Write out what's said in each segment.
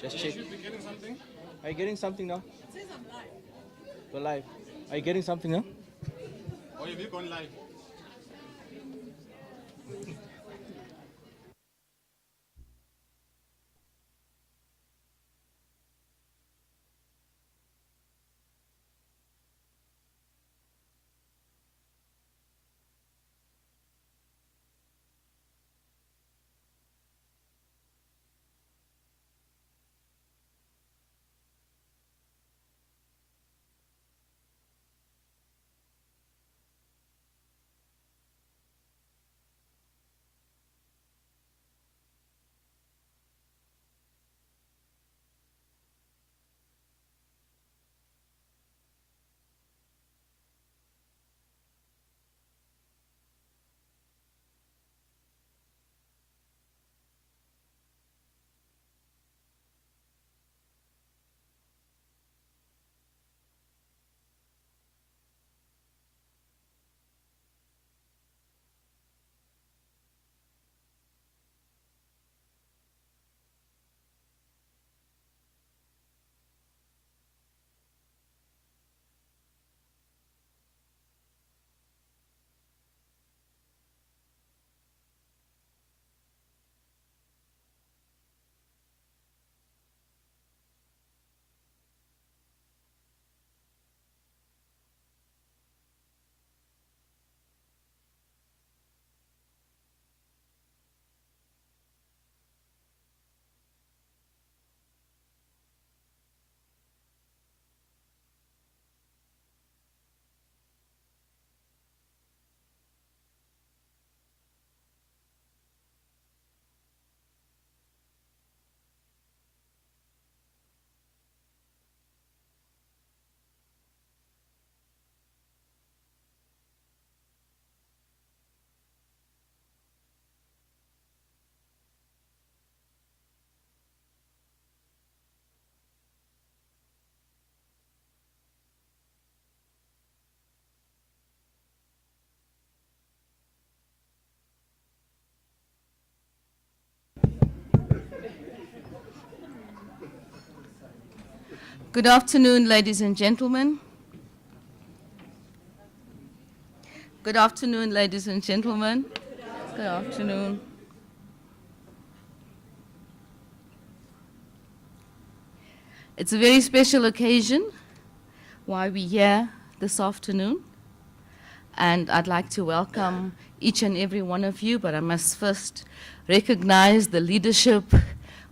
Just check. You should be getting something. Are you getting something now? It says I'm live. We're live. Are you getting something now? Or have you gone live? Good afternoon, ladies and gentlemen. Good afternoon, ladies and gentlemen. Good afternoon. It's a very special occasion why we're here this afternoon. And I'd like to welcome each and every one of you, but I must first recognize the leadership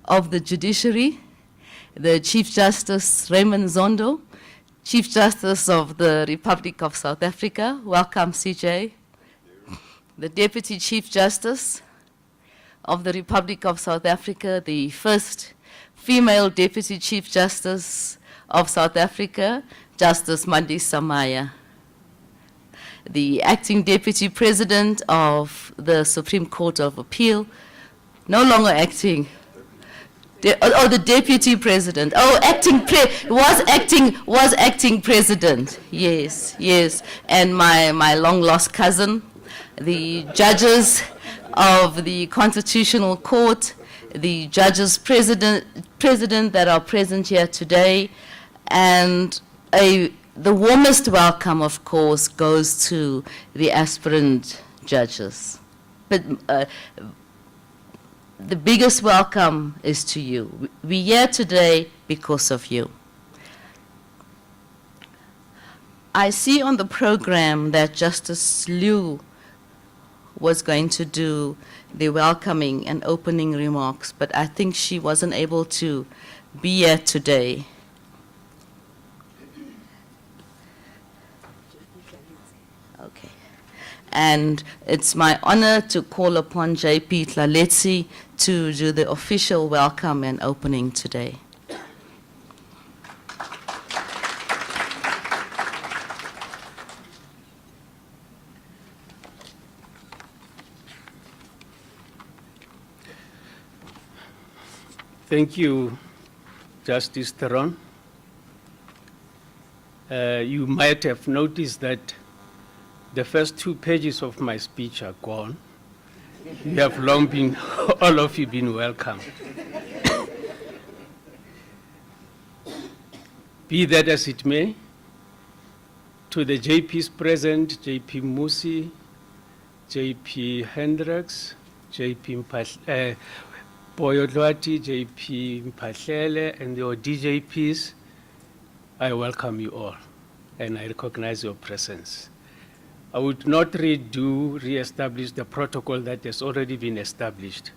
of the Judiciary, the Chief Justice RMM Zondo, Chief Justice of the Republic of South Africa. Welcome, SAJEI. The Deputy Chief Justice of the Republic of South Africa, the first female Deputy Chief Justice of South Africa, Justice Mandisa Maya. The Acting Deputy President of the Supreme Court of Appeal, no longer acting, the Deputy President. Oh, was acting President. Yes, yes. And my long lost cousin, the judges of the Constitutional Court, the judges president that are present here today, and the warmest welcome, of course, goes to the aspirant judges. But the biggest welcome is to you. We're here today because of you. I see on the program that Justice Liu was going to do the welcoming and opening remarks, but I think she wasn't able to be here today. Okay. And it's my honor to call upon JP Tlaletsi to do the official welcome and opening today. Thank you, Justice Theron. You might have noticed that the first 2 pages of my speech are gone. You have long been, all of you been welcome. Be that as it may, to the JPs present, JP Musi, JP Hendricks, JP Boyodwati, JP Mpahlele, and your DJPs, I welcome you all, and I recognize your presence. I would not re-establish the protocol that has already been established,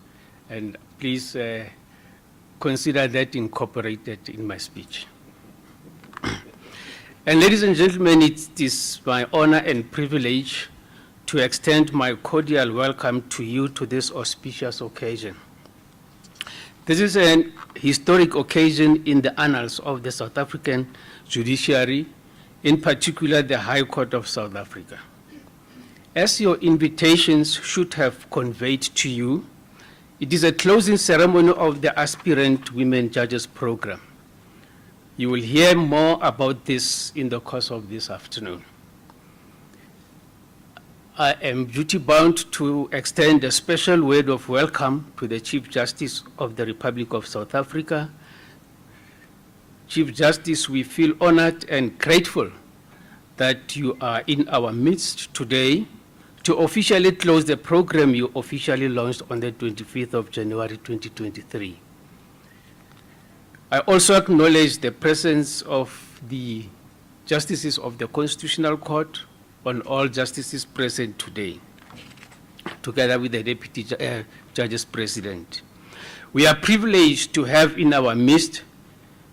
and please consider that incorporated in my speech. And ladies and gentlemen, it is my honor and privilege to extend my cordial welcome to you to this auspicious occasion. This is an historic occasion in the annals of the South African judiciary, in particular the High Court of South Africa. As your invitations should have conveyed to you, it is a closing ceremony of the Aspirant Women Judges program. You will hear more about this in the course of this afternoon. I am duty-bound to extend a special word of welcome to the Chief Justice of the Republic of South Africa. Chief Justice, we feel honored and grateful that you are in our midst today to officially close the program you officially launched on the 25th of January 2023. I also acknowledge the presence of the Justices of the Constitutional Court on all justices present today, together with the Deputy Judges President. We are privileged to have in our midst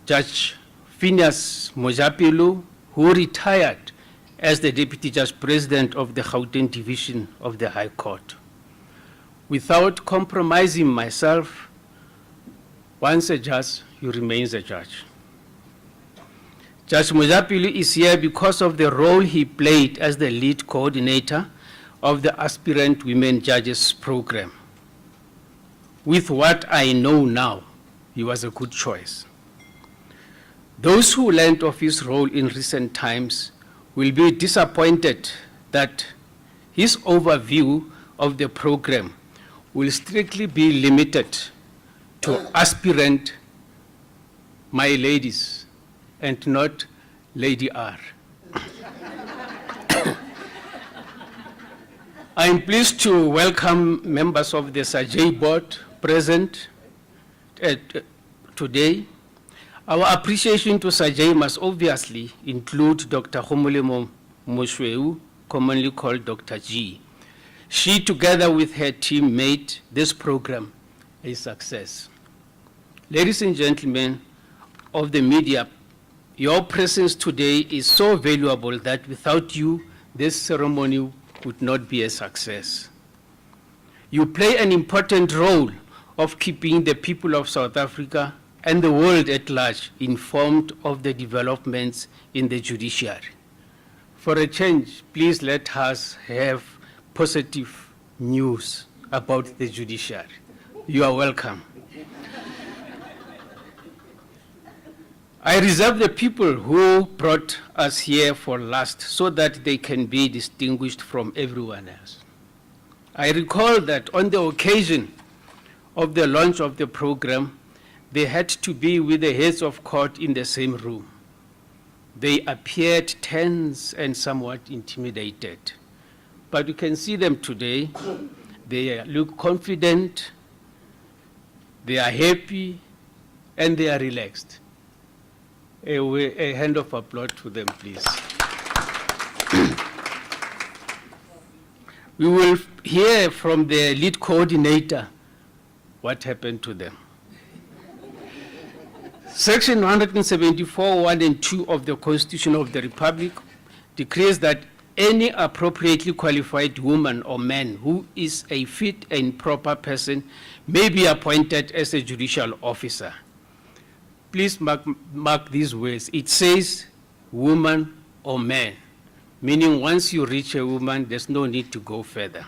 Judge Phineas Mojapilu, who retired as the Deputy Judge President of the Gauteng Division of the High Court. Without compromising myself, once a judge, he remains a judge. Judge Mojapilu is here because of the role he played as the lead coordinator of the Aspirant Women Judges program. With what I know now, he was a good choice. Those who learned of his role in recent times will be disappointed that his overview of the program will strictly be limited to aspirant my ladies and not Lady R. I am pleased to welcome members of the SAJEI board present today. Our appreciation to SAJEI must obviously include Dr. Homolemo Moshweu, commonly called Dr. G. She, together with her team, made this program a success. Ladies and gentlemen of the media, your presence today is so valuable that without you, this ceremony would not be a success. You play an important role of keeping the people of South Africa and the world at large informed of the developments in the judiciary. For a change, please let us have positive news about the judiciary. You are welcome. I reserve the people who brought us here for last so that they can be distinguished from everyone else. I recall that on the occasion of the launch of the program, they had to be with the heads of court in the same room. They appeared tense and somewhat intimidated. But you can see them today. They look confident, they are happy, and they are relaxed. A hand of applause to them, please. We will hear from the lead coordinator what happened to them. Section 174, 1 and 2 of the Constitution of the Republic declares that any appropriately qualified woman or man who is a fit and proper person may be appointed as a judicial officer. Please mark these words. It says woman or man, meaning once you reach a woman, there's no need to go further.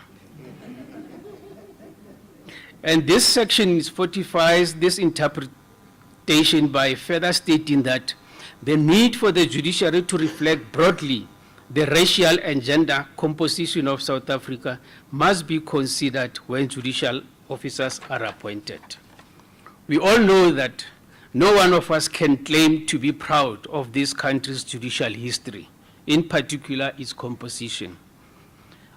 And this section fortifies this interpretation by further stating that the need for the judiciary to reflect broadly the racial and gender composition of South Africa must be considered when judicial officers are appointed. We all know that No one of us can claim to be proud of this country's judicial history, in particular its composition.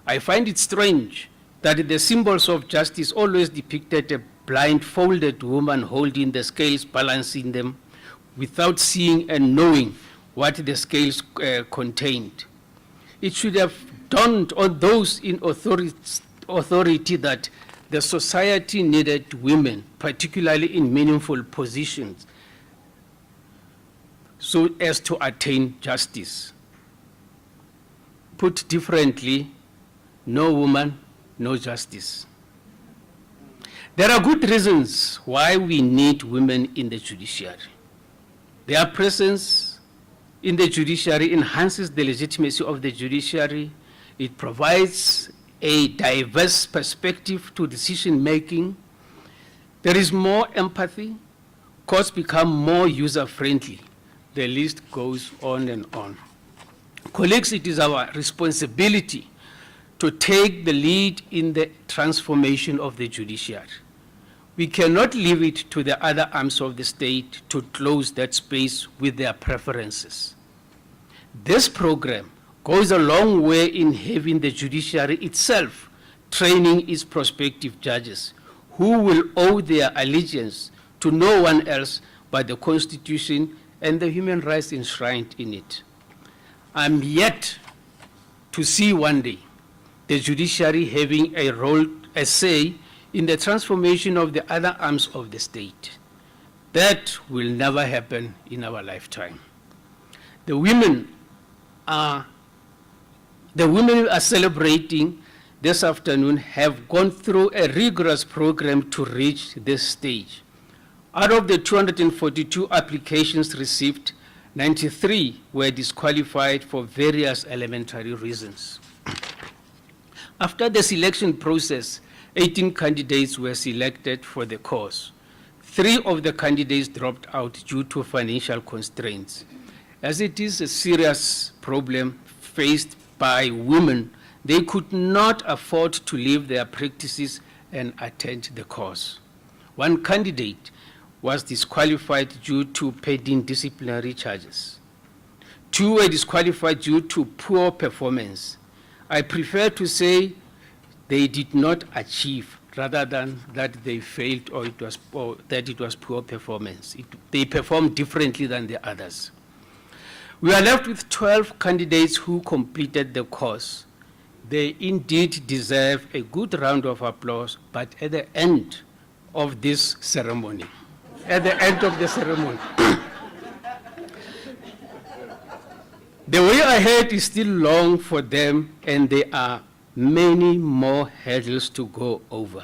I find it strange that the symbols of justice always depicted a blindfolded woman holding the scales, balancing them, without seeing and knowing what the scales contained. It should have dawned on those in authority that the society needed women, particularly in meaningful positions, so as to attain justice. Put differently, no woman, no justice. There are good reasons why we need women in the judiciary. Their presence in the judiciary enhances the legitimacy of the judiciary. It provides a diverse perspective to decision-making. There is more empathy. Courts become more user-friendly. The list goes on and on. Colleagues, it is our responsibility to take the lead in the transformation of the judiciary. We cannot leave it to the other arms of the state to close that space with their preferences. This program goes a long way in having the judiciary itself training its prospective judges, who will owe their allegiance to no one else but the Constitution and the human rights enshrined in it. I'm yet to see one day the judiciary having a role, a say, in the transformation of the other arms of the state. That will never happen in our lifetime. The women we are celebrating this afternoon have gone through a rigorous program to reach this stage. Out of the 242 applications received, 93 were disqualified for various elementary reasons. After the selection process, 18 candidates were selected for the course. 3 of the candidates dropped out due to financial constraints. As it is a serious problem faced by women, they could not afford to leave their practices and attend the course. One candidate was disqualified due to pending disciplinary charges. 2 were disqualified due to poor performance. I prefer to say they did not achieve rather than that they failed or that it was poor performance. They performed differently than the others. We are left with 12 candidates who completed the course. They indeed deserve a good round of applause, but at the end of this ceremony, the way ahead is still long for them, and there are many more hurdles to go over.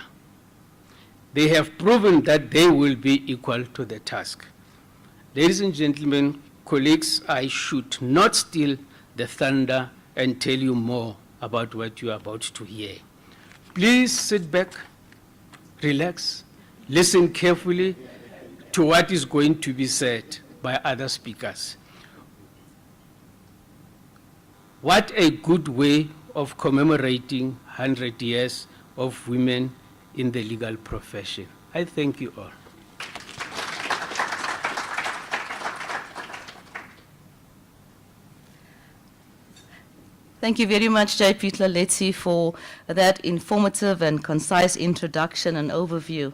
They have proven that they will be equal to the task. Ladies and gentlemen, colleagues, I should not steal the thunder and tell you more about what you are about to hear. Please sit back, relax, listen carefully to what is going to be said by other speakers. What a good way of commemorating 100 years of women in the legal profession. I thank you all. Thank you very much, Jai Letsi, for that informative and concise introduction and overview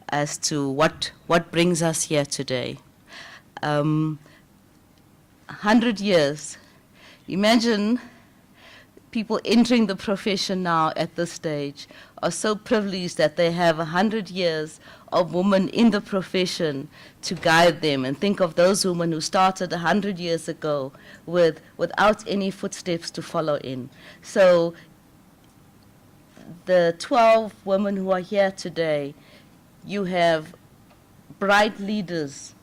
as to what brings us here today. 100 years. Imagine people entering the profession now at this stage are so privileged that they have 100 years of women in the profession to guide them, and think of those women who started 100 years ago without any footsteps to follow in. So the 12 women who are here today, you have bright leaders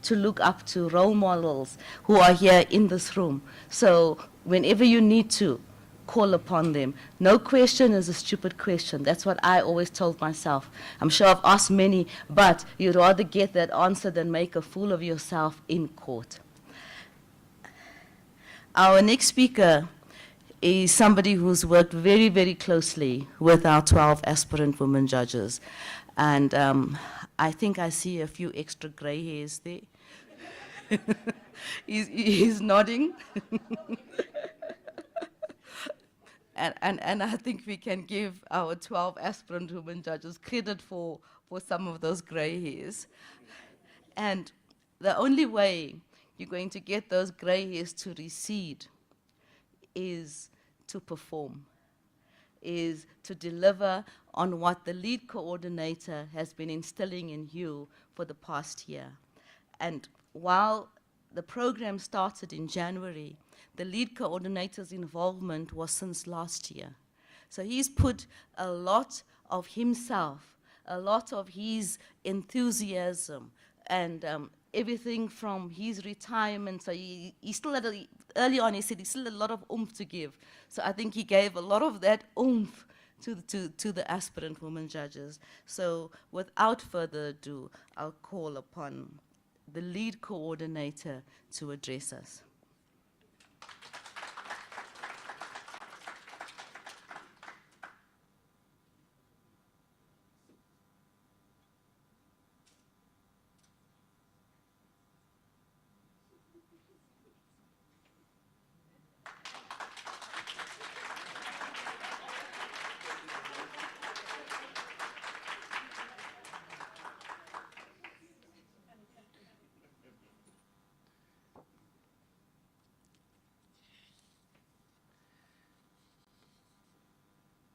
to look up to, role models who are here in this room. So whenever you need to, call upon them. No question is a stupid question. That's what I always told myself. I'm sure I've asked many, but you'd rather get that answer than make a fool of yourself in court. Our next speaker is somebody who's worked very, very closely with our 12 aspirant women judges. And I think I see a few extra gray hairs there. He's nodding. And I think we can give our 12 aspirant women judges credit for some of those gray hairs. And the only way you're going to get those gray hairs to recede is to perform, is to deliver on what the lead coordinator has been instilling in you for the past year. And while the program started in January, the lead coordinator's involvement was since last year. So he's put a lot of himself, a lot of his enthusiasm, and everything from his retirement. So he still had, early on he said he still had a lot of oomph to give. So I think he gave a lot of that oomph to the aspirant women judges. So without further ado, I'll call upon the lead coordinator to address us.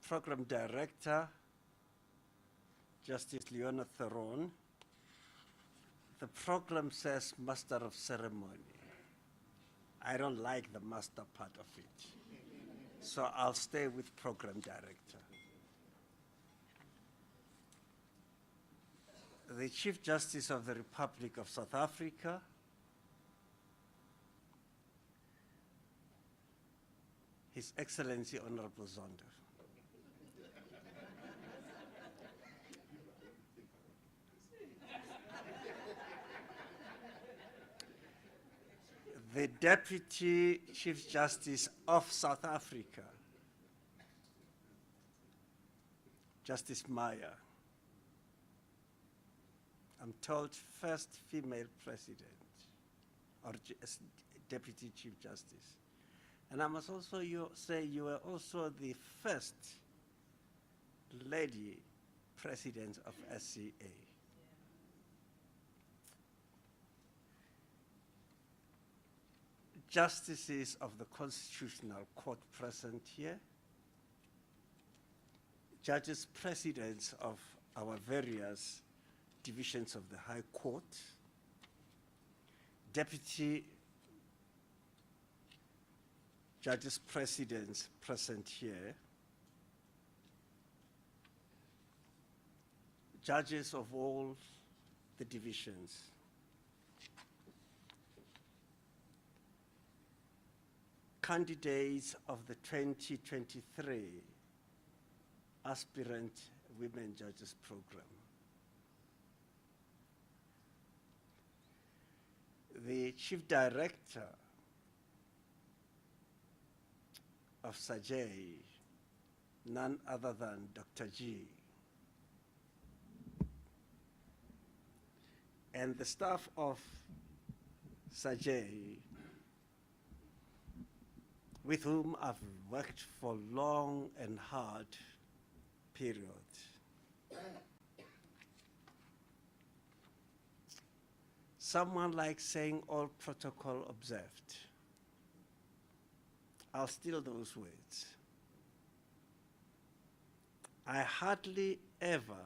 Program Director, Justice Leona Theron. The program says Master of Ceremony. I don't like the master part of it. So I'll stay with Program Director. The Chief Justice of the Republic of South Africa, His Excellency Honourable Zondo. The Deputy Chief Justice of South Africa, Justice Maya. I'm told first female president or Deputy Chief Justice. And I must also say you were also the first lady president of SAJEI. Justices of the Constitutional Court present here, judges presidents of our various divisions of the High Court, deputy judges presidents present here, judges of all the divisions, candidates of the 2023 Aspirant Women Judges Program. The Chief Director of SAJEI, none other than Dr. G, and the staff of SAJEI, with whom I've worked for long and hard periods. Someone likes saying all protocol observed. I'll steal those words. I hardly ever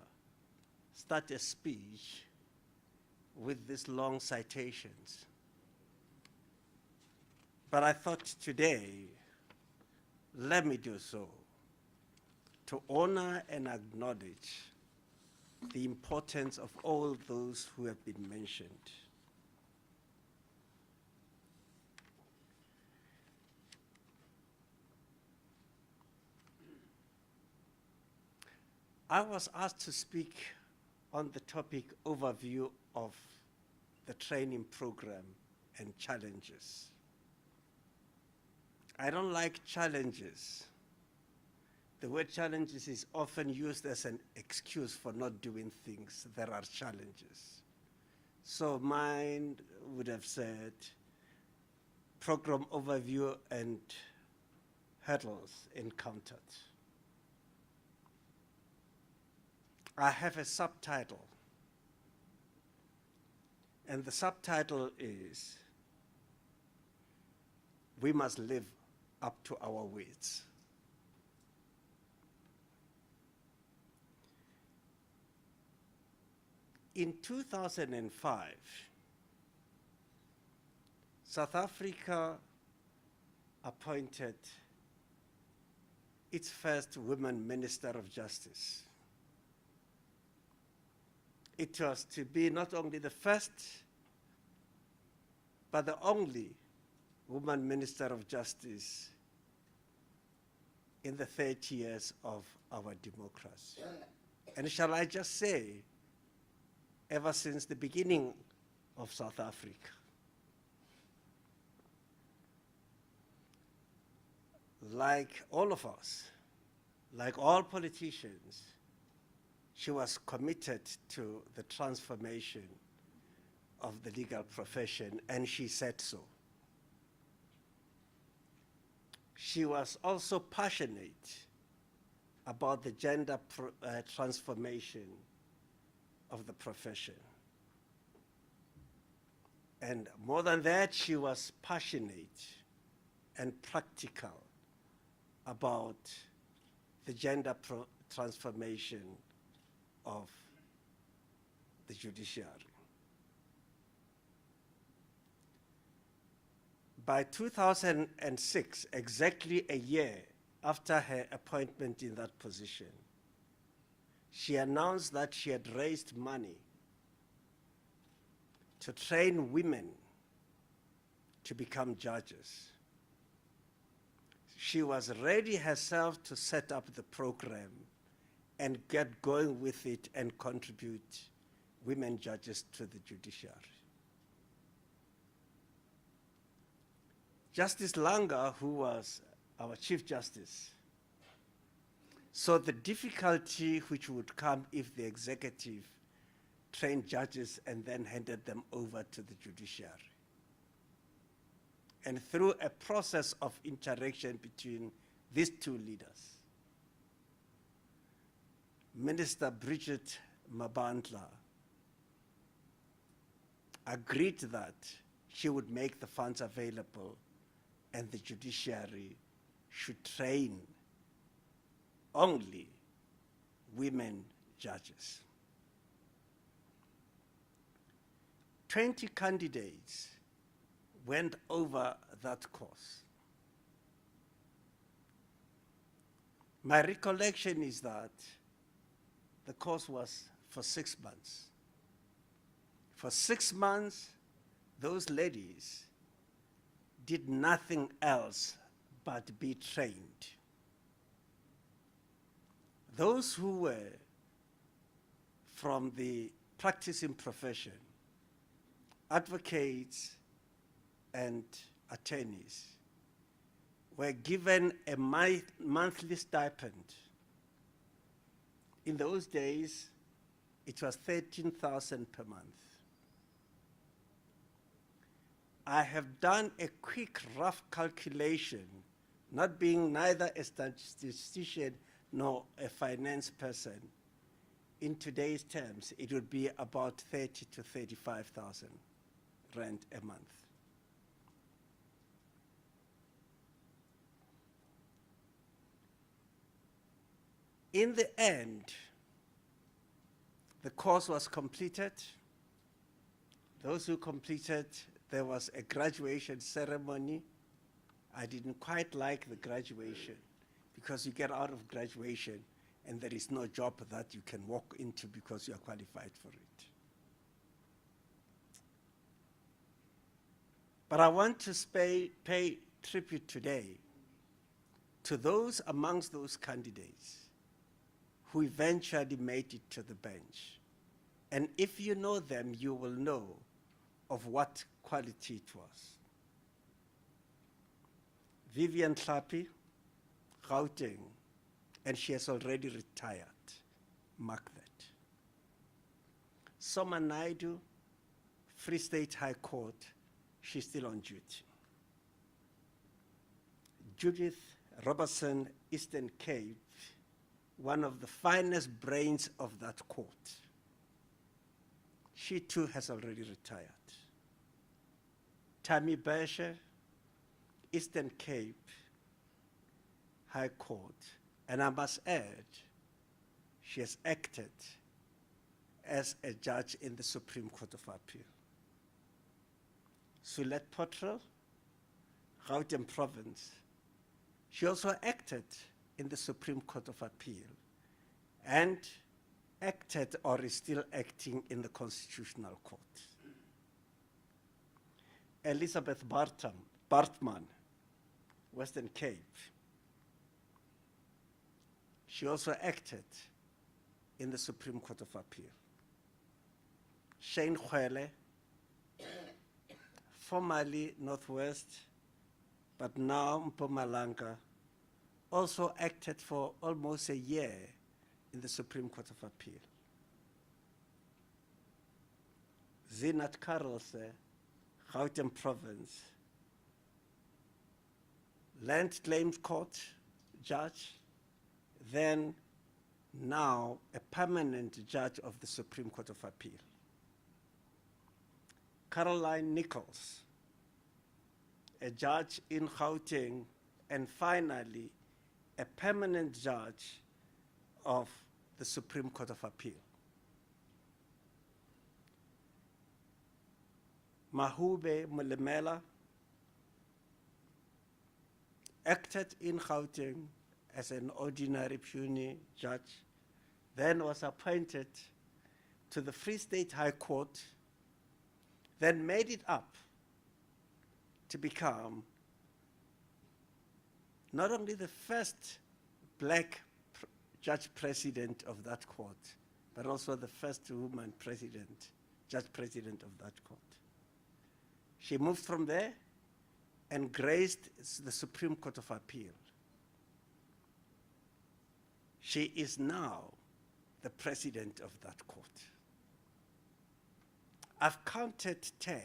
start a speech with these long citations. But I thought today, let me do so, to honor and acknowledge the importance of all those who have been mentioned. I was asked to speak on the topic overview of the training program and challenges. I don't like challenges The word challenges is often used as an excuse for not doing things. There are challenges. So mine would have said program overview and hurdles encountered. I have a subtitle, and the subtitle is, "We must live up to our words." In 2005, South Africa appointed its first woman Minister of Justice. It was to be not only the first, but the only woman Minister of Justice in the 30 years of our democracy. And shall I just say, ever since the beginning of South Africa. Like all of us, like all politicians, she was committed to the transformation of the legal profession, and she said so. She was also passionate about the gender transformation of the profession. And more than that, she was passionate and practical about the gender transformation of the judiciary. By 2006, exactly a year after her appointment in that position, she announced that she had raised money to train women to become judges. She was ready herself to set up the program and get going with it and contribute women judges to the judiciary. Justice Langa, who was our Chief Justice, saw the difficulty which would come if the executive trained judges and then handed them over to the judiciary. And through a process of interaction between these two leaders, Minister Bridget Mabandla agreed that she would make the funds available and the judiciary should train only women judges. 20 candidates went over that course. My recollection is that the course was for 6 months. For 6 months, those ladies did nothing else but be trained. Those who were from the practicing profession, advocates and attorneys, were given a monthly stipend. In those days, it was 13,000 per month. I have done a quick, rough calculation, not being neither a statistician nor a finance person. In today's terms, it would be about 30 to 35,000 rand a month. In the end, the course was completed. Those who completed, there was a graduation ceremony. I didn't quite like the graduation because you get out of graduation and there is no job that you can walk into because you are qualified for it. But I want to pay tribute today to those amongst those candidates who eventually made it to the bench. And if you know them, you will know of what quality it was. Vivian Tlhapi, Gauteng, and she has already retired. Mark that. Soma Naidu, Free State High Court, she's still on duty. Judith Robertson, Eastern Cape, one of the finest brains of that court. She too has already retired. Tammy Besher, Eastern Cape High Court, and I must add, she has acted as a judge in the Supreme Court of Appeal. Sulet Potrel, Gauteng Province, she also acted in the Supreme Court of Appeal and acted or is still acting in the Constitutional Court. Elizabeth Bartman, Western Cape, she also acted in the Supreme Court of Appeal. Shane Khwele, formerly Northwest, but now Mpumalanga, also acted for almost a year in the Supreme Court of Appeal. Zinat Karelse, Gauteng Province, Land Claims Court judge, then now a permanent judge of the Supreme Court of Appeal. Caroline Nichols, a judge in Gauteng, and finally a permanent judge of the Supreme Court of Appeal. Mahube Mulemela acted in Gauteng as an ordinary puisne judge, then was appointed to the Free State High Court, then made it up to become not only the first black judge president of that court, but also the first woman president, judge president of that court. She moved from there and graced the Supreme Court of Appeal. She is now the president of that court. I've counted 10.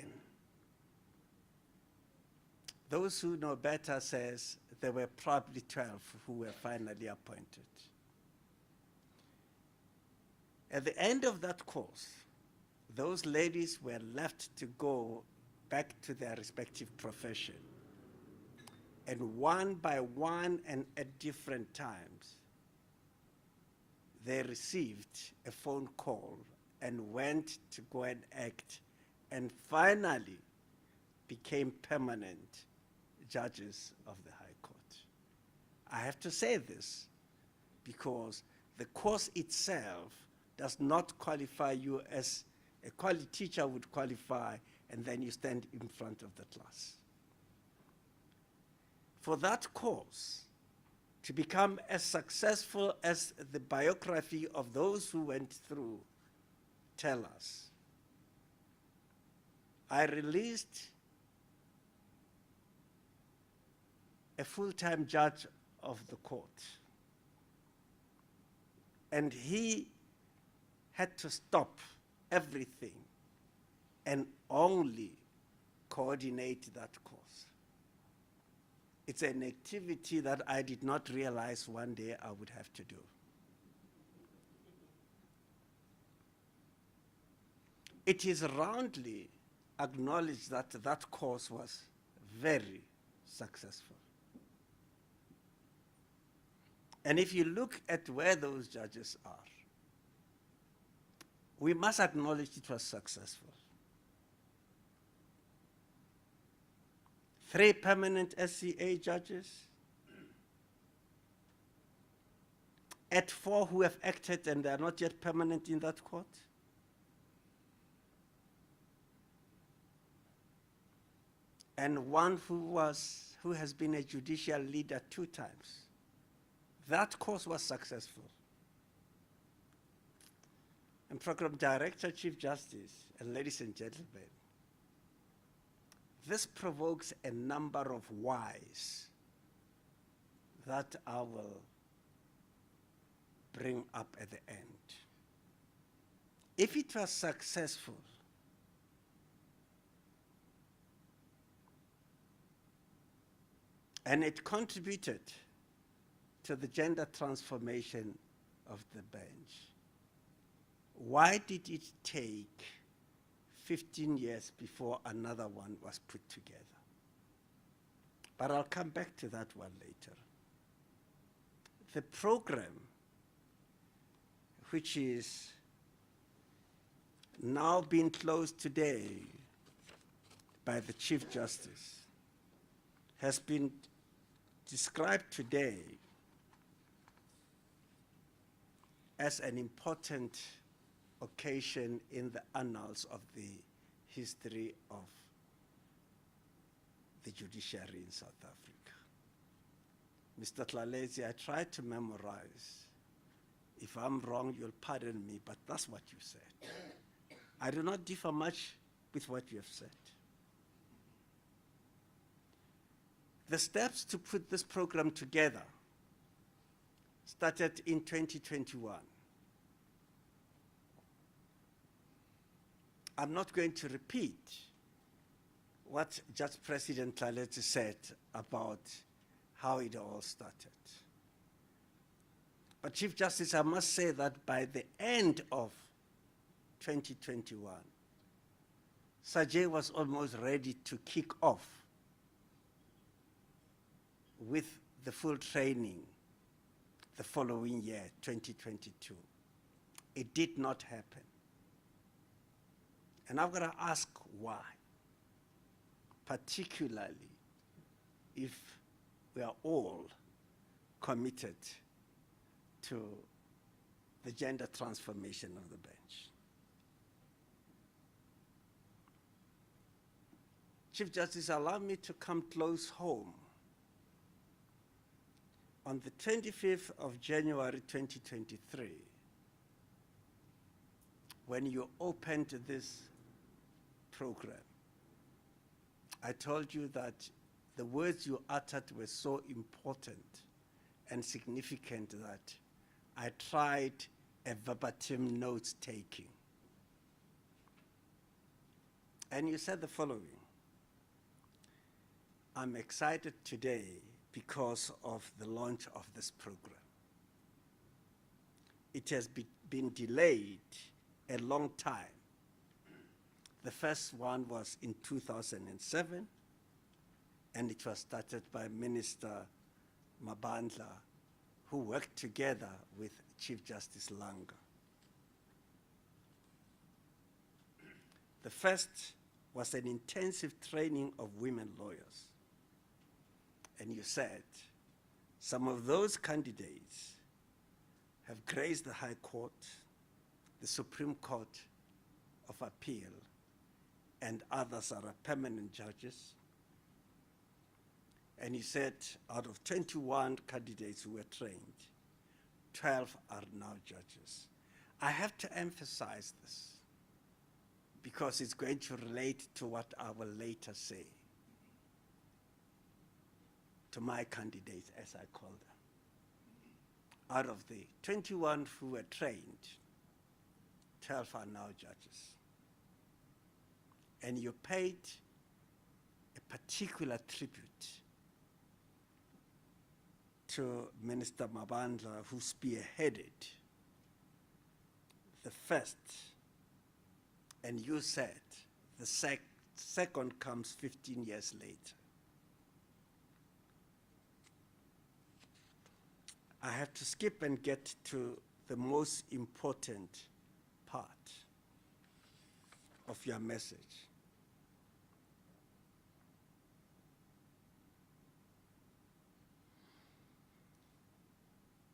Those who know better says there were probably 12 who were finally appointed. At the end of that course, those ladies were left to go back to their respective profession. And one by one and at different times, they received a phone call and went to go and act, and finally became permanent judges of the High Court. I have to say this because the course itself does not qualify you as a quality teacher would qualify, and then you stand in front of the class. For that course to become as successful as the biography of those who went through tell us, I released a full-time judge of the court, and he had to stop everything and only coordinate that course. It's an activity that I did not realize one day I would have to do. It is roundly acknowledged that that course was very successful. And if you look at where those judges are, we must acknowledge it was successful. 3 permanent SAJEI judges, at 4 who have acted and they are not yet permanent in that court, and 1 who has been a judicial leader 2 times. That course was successful. And Program Director, Chief Justice, and ladies and gentlemen, this provokes a number of whys that I will bring up at the end. If it was successful, and it contributed to the gender transformation of the bench, why did it take 15 years before another one was put together? But I'll come back to that one later. The program, which is now being closed today by the Chief Justice, has been described today as an important occasion in the annals of the history of the judiciary in South Africa. Mr. Tlalezi, I tried to memorize. If I'm wrong, you'll pardon me, but that's what you said. I do not differ much with what you have said. The steps to put this program together started in 2021. I'm not going to repeat what Judge President Tlalezi said about how it all started. But Chief Justice, I must say that by the end of 2021, SAJEI was almost ready to kick off with the full training the following year, 2022. It did not happen. And I'm going to ask why, particularly if we are all committed to the gender transformation of the bench. Chief Justice, allow me to come close home. On the 25th of January 2023, when you opened this program, I told you that the words you uttered were so important and significant that I tried a verbatim note-taking. And you said the following: I'm excited today because of the launch of this program. It has been delayed a long time. The first one was in 2007, and it was started by Minister Mabandla, who worked together with Chief Justice Langa. The first was an intensive training of women lawyers. And you said some of those candidates have graced the High Court, the Supreme Court of Appeal, and others are permanent judges. And you said out of 21 candidates who were trained, 12 are now judges. I have to emphasize this because it's going to relate to what I will later say to my candidates, as I call them. Out of the 21 who were trained, 12 are now judges. And you paid a particular tribute to Minister Mabandla, who spearheaded the first. And you said the second comes 15 years later. I have to skip and get to the most important part of your message.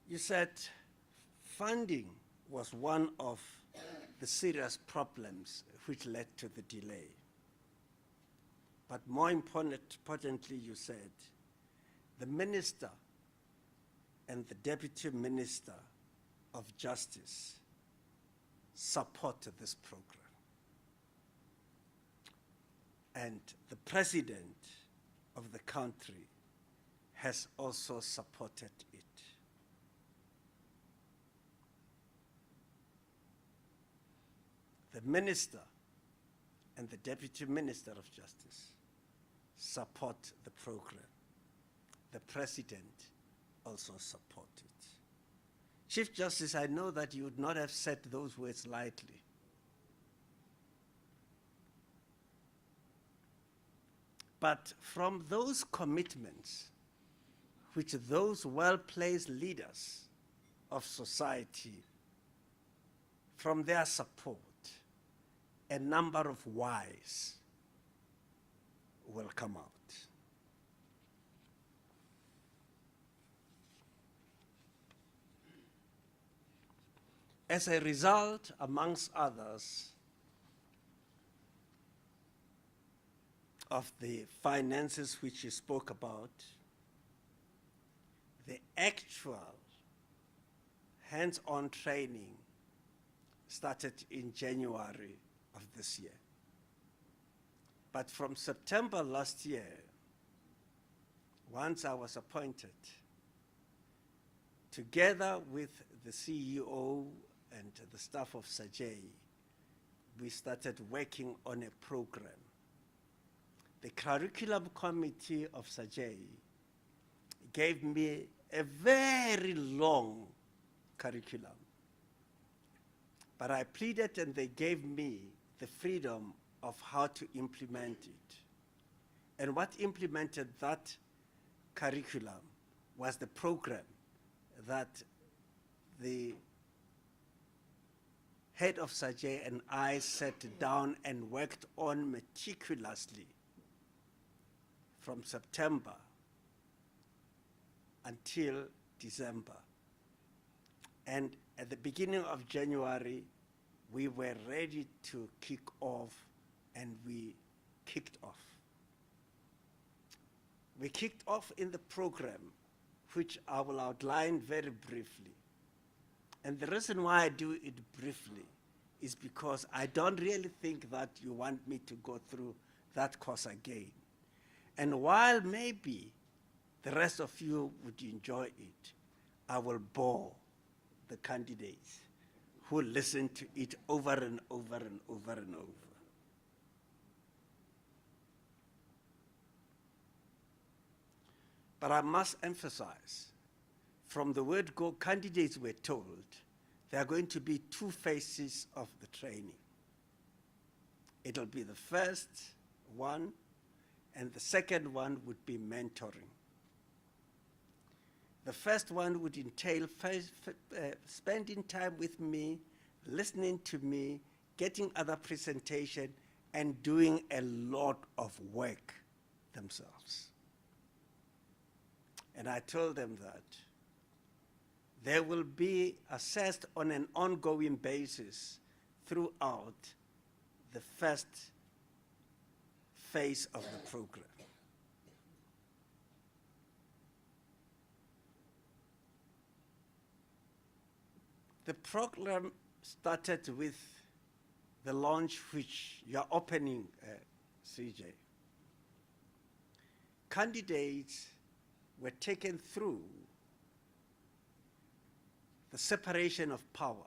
You said funding was one of the serious problems which led to the delay. But more importantly, you said the minister and the Deputy Minister of Justice supported this program. And the President of the country has also supported it. the Minister and the Deputy Minister of Justice support the program. The President also support it. Chief Justice, I know that you would not have said those words lightly. But from those commitments, which those well-placed leaders of society, from their support, a number of whys will come out. As a result, amongst others, of the finances which you spoke about, the actual hands-on training started in January of this year. But from September last year, once I was appointed, together with the CEO and the staff of SAJEI, we started working on a program. The curriculum committee of SAJEI gave me a very long curriculum, but I pleaded and they gave me the freedom of how to implement it. And what implemented that curriculum was the program that the head of SAJEI and I sat down and worked on meticulously from September until December. And at the beginning of January, we were ready to kick off, and we kicked off. We kicked off in the program, which I will outline very briefly. And the reason why I do it briefly is because I don't really think that you want me to go through that course again. And while maybe the rest of you would enjoy it, I will bore the candidates who listen to it over and over and over and over. But I must emphasize, from the word go, candidates were told there are going to be two phases of the training. It'll be the first one, and the second one would be mentoring. The first one would entail spending time with me, listening to me, getting other presentation, and doing a lot of work themselves. And I told them that they will be assessed on an ongoing basis throughout the first phase of the program. The program started with the launch which you're opening, CJ. Candidates were taken through the separation of power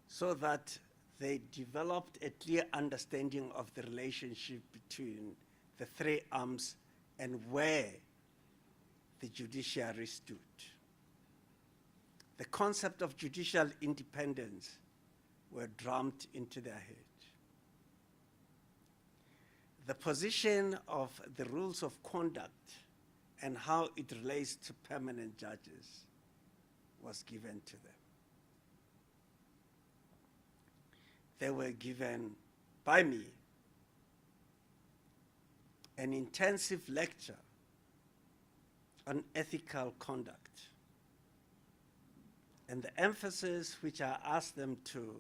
so that they developed a clear understanding of the relationship between the three arms and where the judiciary stood. The concept of judicial independence were drummed into their head. The position of the rules of conduct and how it relates to permanent judges was given to them. They were given by me an intensive lecture on ethical conduct. And the emphasis which I asked them to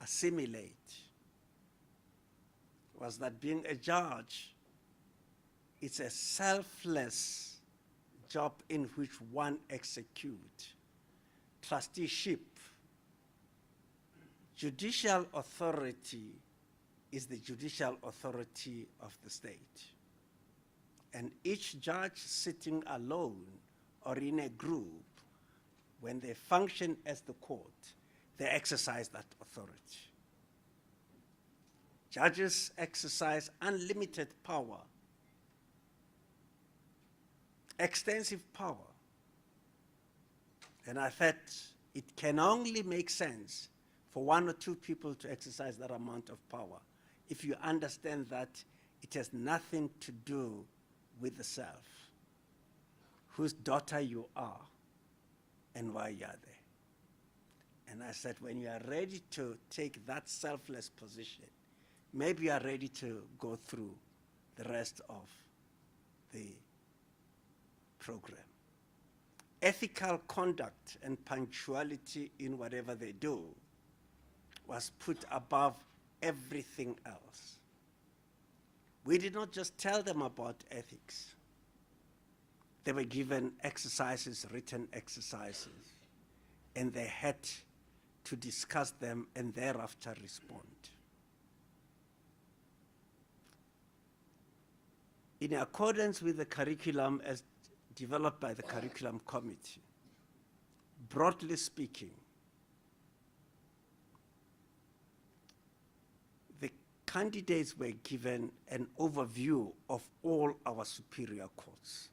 assimilate was that being a judge, it's a selfless job in which one executes trusteeship. Judicial authority is the judicial authority of the state. And each judge sitting alone or in a group, when they function as the court, they exercise that authority. Judges exercise unlimited power, extensive power. And I thought it can only make sense for one or two people to exercise that amount of power if you understand that it has nothing to do with the self, whose daughter you are and why you are there. And I said, when you are ready to take that selfless position, maybe you are ready to go through the rest of the program. Ethical conduct and punctuality in whatever they do was put above everything else. We did not just tell them about ethics. They were given exercises, written exercises, and they had to discuss them and thereafter respond. In accordance with the curriculum as developed by the curriculum committee, broadly speaking, the candidates were given an overview of all our superior courts.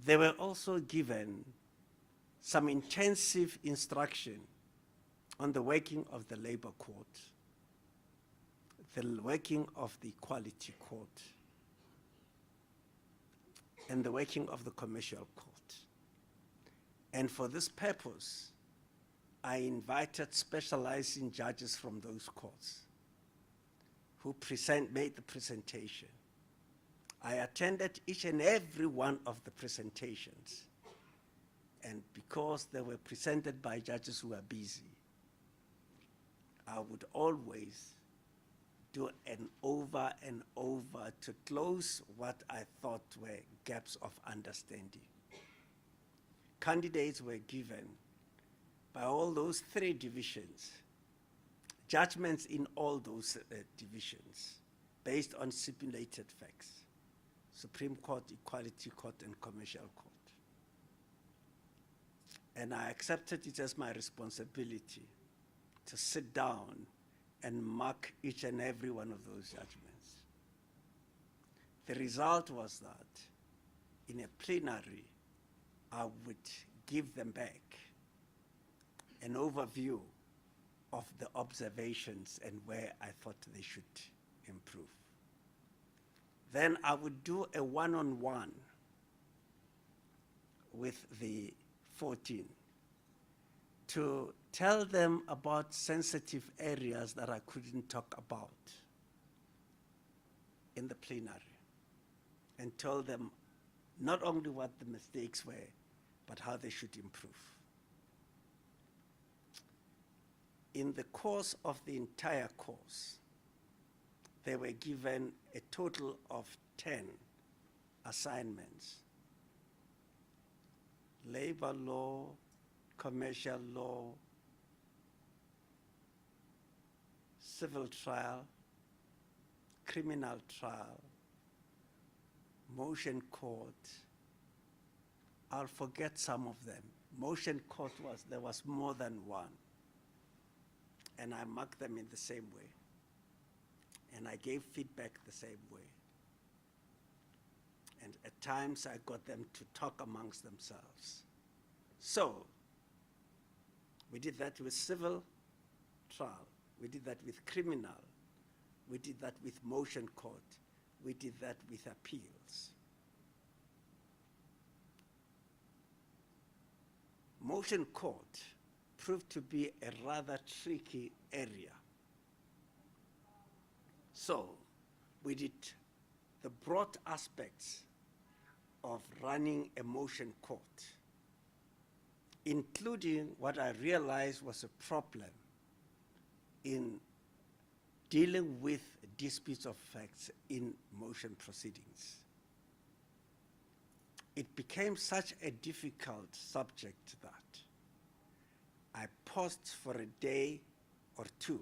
They were also given some intensive instruction on the working of the labor court, the working of the equality court, and the working of the commercial court. And for this purpose, I invited specializing judges from those courts who made the presentation. I attended each and every one of the presentations, and because they were presented by judges who were busy, I would always do an over and over to close what I thought were gaps of understanding. Candidates were given by all those three divisions, judgments in all those divisions based on stipulated facts: Supreme Court, Equality Court, and Commercial Court. And I accepted it as my responsibility to sit down and mark each and every one of those judgments. The result was that in a plenary, I would give them back an overview of the observations and where I thought they should improve. Then I would do a one-on-one with the 14 to tell them about sensitive areas that I couldn't talk about in the plenary, and told them not only what the mistakes were, but how they should improve. In the course of the entire course, they were given a total of 10 assignments: labor law, commercial law, civil trial, criminal trial, motion court. I'll forget some of them. Motion court there was more than one. And I marked them in the same way. And I gave feedback the same way. And at times I got them to talk amongst themselves. So, we did that with civil trial. We did that with criminal. We did that with motion court. We did that with appeals. Motion court proved to be a rather tricky area. So, we did the broad aspects of running a motion court, including what I realized was a problem in dealing with disputes of facts in motion proceedings. It became such a difficult subject that I paused for a day or two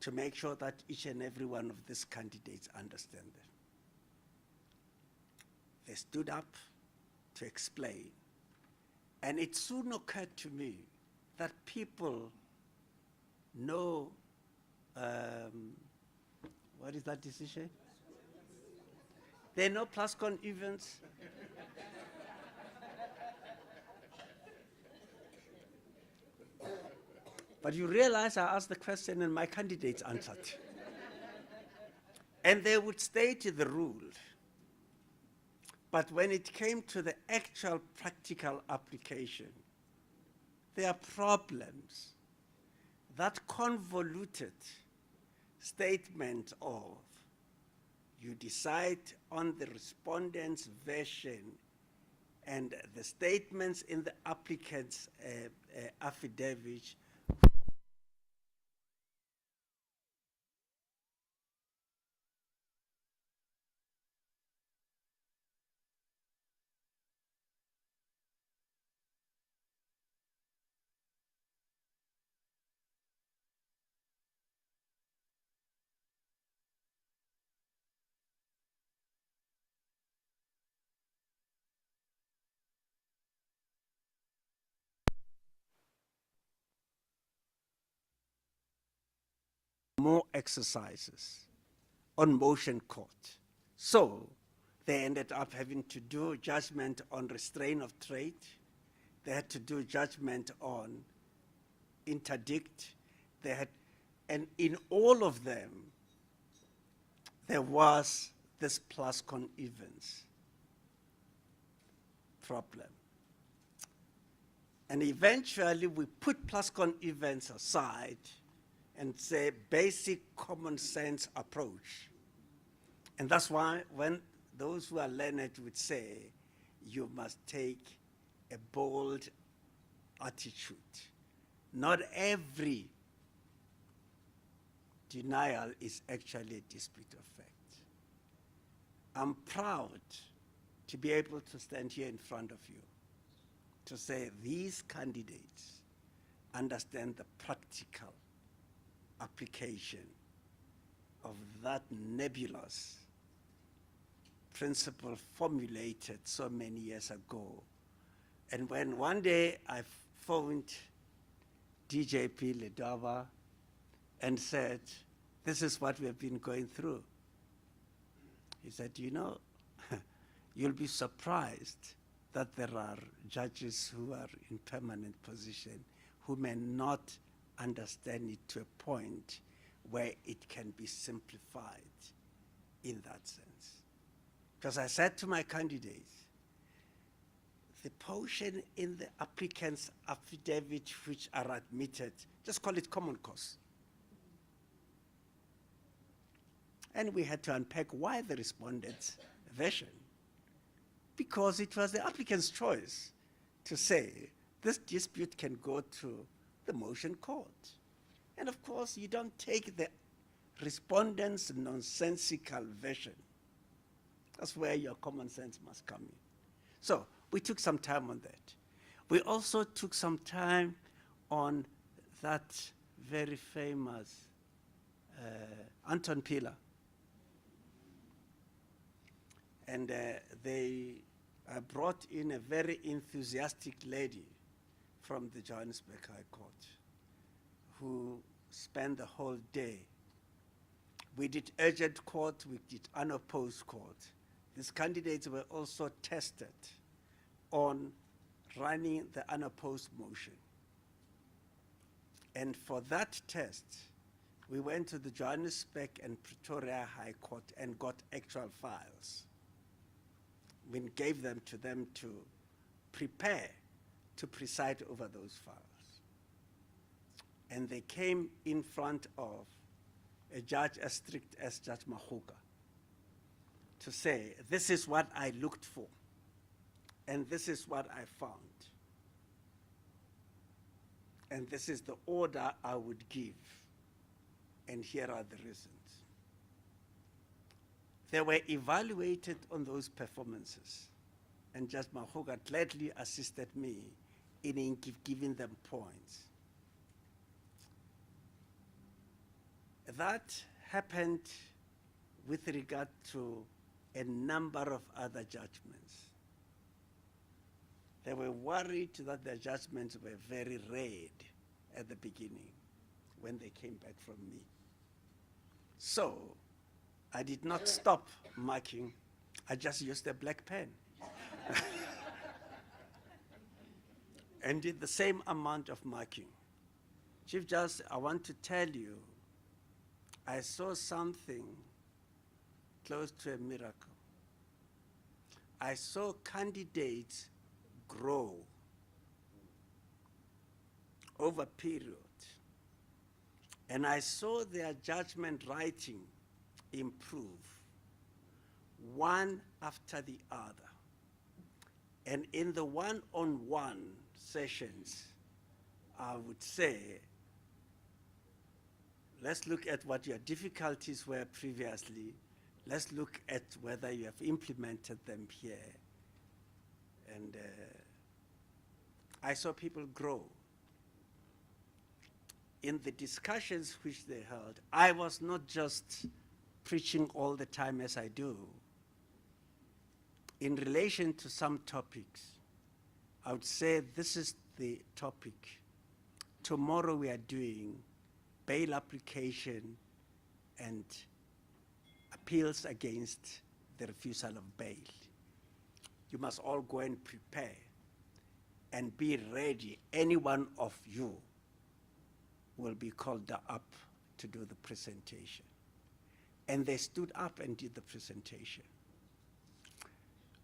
to make sure that each and every one of these candidates understand them. They stood up to explain And it soon occurred to me that people know, what is that decision? They know Plascon events. But you realize I asked the question and my candidates answered. And they would state the rule. But when it came to the actual practical application, there are problems. That convoluted statement of you decide on the respondent's version and the statements in the applicant's affidavit more exercises on motion court. So they ended up having to do judgment on restraint of trade. They had to do judgment on interdict. They had, and in all of them, there was this Plascon events problem. And eventually we put Plascon events aside and say basic common sense approach. And that's why when those who are learned would say, you must take a bold attitude. Not every denial is actually a dispute of fact. I'm proud to be able to stand here in front of you to say these candidates understand the practical application of that nebulous principle formulated so many years ago. And when one day I phoned DJP Ledava and said, this is what we have been going through, he said, you know, you'll be surprised that there are judges who are in permanent position who may not understand it to a point where it can be simplified in that sense. Because I said to my candidates, the portion in the applicant's affidavit which are admitted, just call it common cause. And we had to unpack why the respondent's version. Because it was the applicant's choice to say, this dispute can go to the motion court. And of course, you don't take the respondent's nonsensical version. That's where your common sense must come in. So we took some time on that. We also took some time on that very famous Anton Piller. And they brought in a very enthusiastic lady from the Johannesburg High Court who spent the whole day. We did urgent court, we did unopposed court. These candidates were also tested on running the unopposed motion. And for that test, we went to the Johannesburg and Pretoria High Court and got actual files. We gave them to prepare to preside over those files. And they came in front of a judge as strict as Judge Mahuka to say, this is what I looked for, and this is what I found, and this is the order I would give, and here are the reasons. They were evaluated on those performances, and Judge Mahuka gladly assisted me in giving them points. That happened with regard to a number of other judgments. They were worried that their judgments were very red at the beginning when they came back from me. So I did not stop marking. I just used a black pen and did the same amount of marking. Chief Justice, I want to tell you, I saw something close to a miracle. I saw candidates grow over period. And I saw their judgment writing improve one after the other. And in the one-on-one sessions, I would say, let's look at what your difficulties were previously. Let's look at whether you have implemented them here. And I saw people grow. In the discussions which they held, I was not just preaching all the time as I do. In relation to some topics, I would say this is the topic. Tomorrow we are doing bail application and appeals against the refusal of bail. You must all go and prepare and be ready. Any one of you will be called up to do the presentation. And they stood up and did the presentation.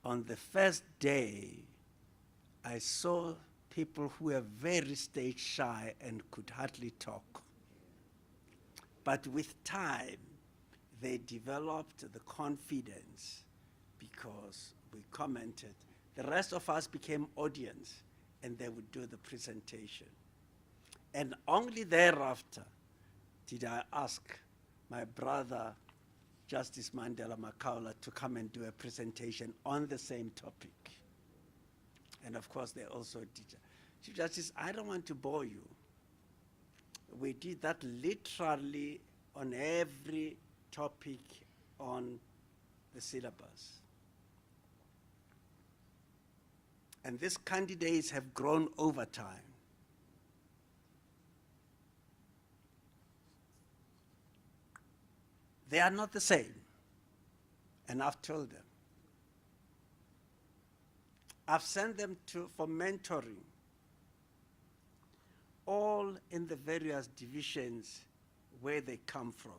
On the first day, I saw people who were very stage shy and could hardly talk. But with time, they developed the confidence because we commented. The rest of us became audience and they would do the presentation. And only thereafter did I ask my brother, Justice Mandela Makaula, to come and do a presentation on the same topic. And of course, they also did. Chief Justice, I don't want to bore you. We did that literally on every topic on the syllabus. And these candidates have grown over time. They are not the same, and I've told them. I've sent them for mentoring, all in the various divisions where they come from,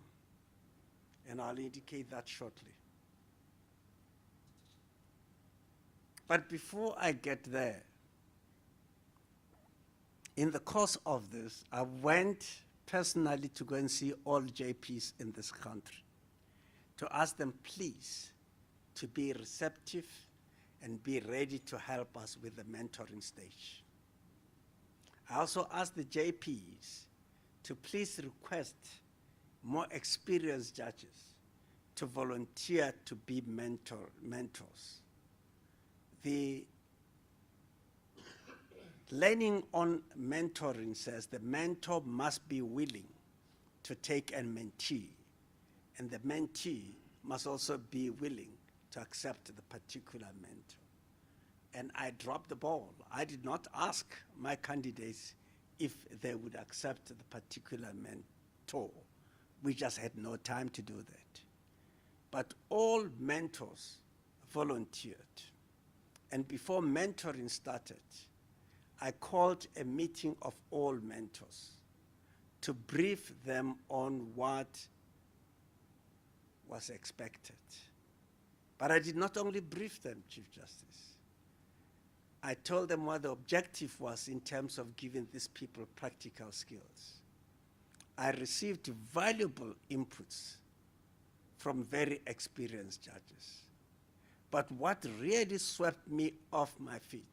and I'll indicate that shortly. But before I get there, in the course of this, I went personally to go and see all JPs in this country, to ask them, please, to be receptive and be ready to help us with the mentoring stage. I also asked the JPs to please request more experienced judges to volunteer to be mentors. The learning on mentoring says the mentor must be willing to take a mentee, and the mentee must also be willing to accept the particular mentor. And I dropped the ball. I did not ask my candidates if they would accept the particular mentor. We just had no time to do that. But all mentors volunteered. And before mentoring started, I called a meeting of all mentors to brief them on what was expected. But I did not only brief them, Chief Justice. I told them what the objective was in terms of giving these people practical skills. I received valuable inputs from very experienced judges. But what really swept me off my feet,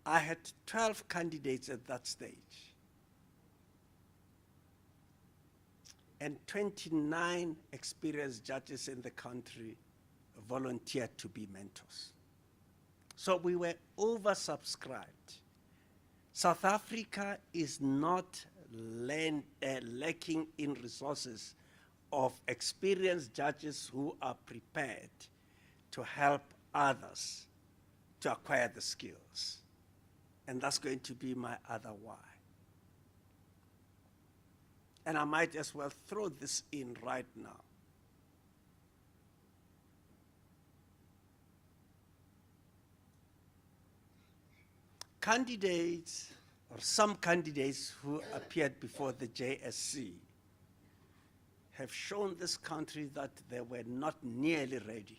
I had 12 candidates at that stage, and 29 experienced judges in the country volunteered to be mentors. So we were oversubscribed. South Africa is not lacking in resources of experienced judges who are prepared to help others to acquire the skills. And that's going to be my other why. And I might as well throw this in right now. Candidates, or some candidates who appeared before the JSC, have shown this country that they were not nearly ready.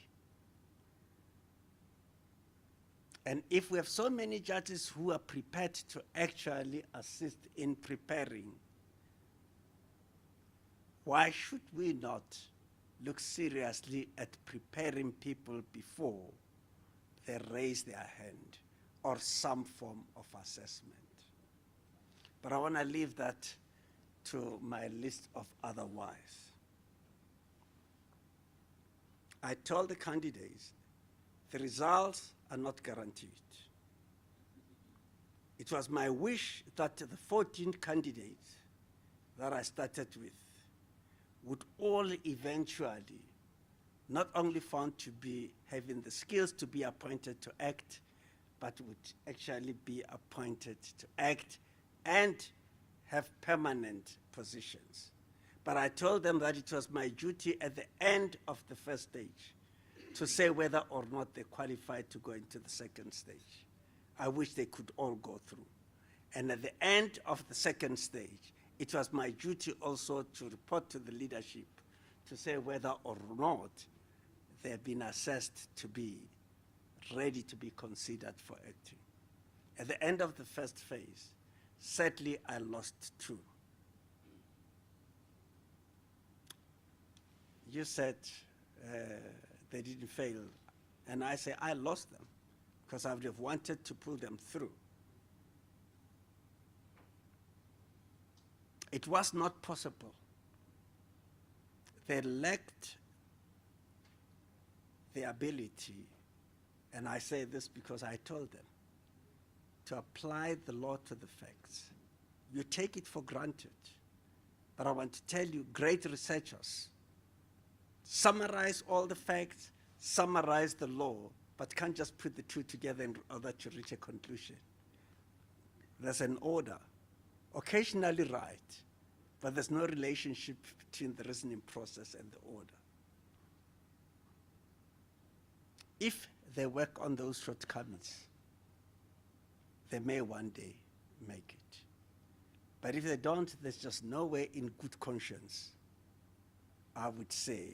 And if we have so many judges who are prepared to actually assist in preparing, why should we not look seriously at preparing people before they raise their hand or some form of assessment? But I want to leave that to my list of other whys. I told the candidates the results are not guaranteed. It was my wish that the 14 candidates that I started with would all eventually not only found to be having the skills to be appointed to act, but would actually be appointed to act and have permanent positions. But I told them that it was my duty at the end of the first stage to say whether or not they qualified to go into the second stage. I wish they could all go through. And at the end of the second stage, it was my duty also to report to the leadership to say whether or not they have been assessed to be ready to be considered for acting. At the end of the first phase, sadly, I lost 2. You said they didn't fail, and I say I lost them because I would have wanted to pull them through. It was not possible. They lacked the ability, and I say this because I told them, to apply the law to the facts. You take it for granted, but I want to tell you, great researchers summarize all the facts, summarize the law, but can't just put the two together in order to reach a conclusion. There's an order, occasionally right, but there's no relationship between the reasoning process and the order. If they work on those shortcomings, they may one day make it. But if they don't, there's just no way in good conscience, I would say,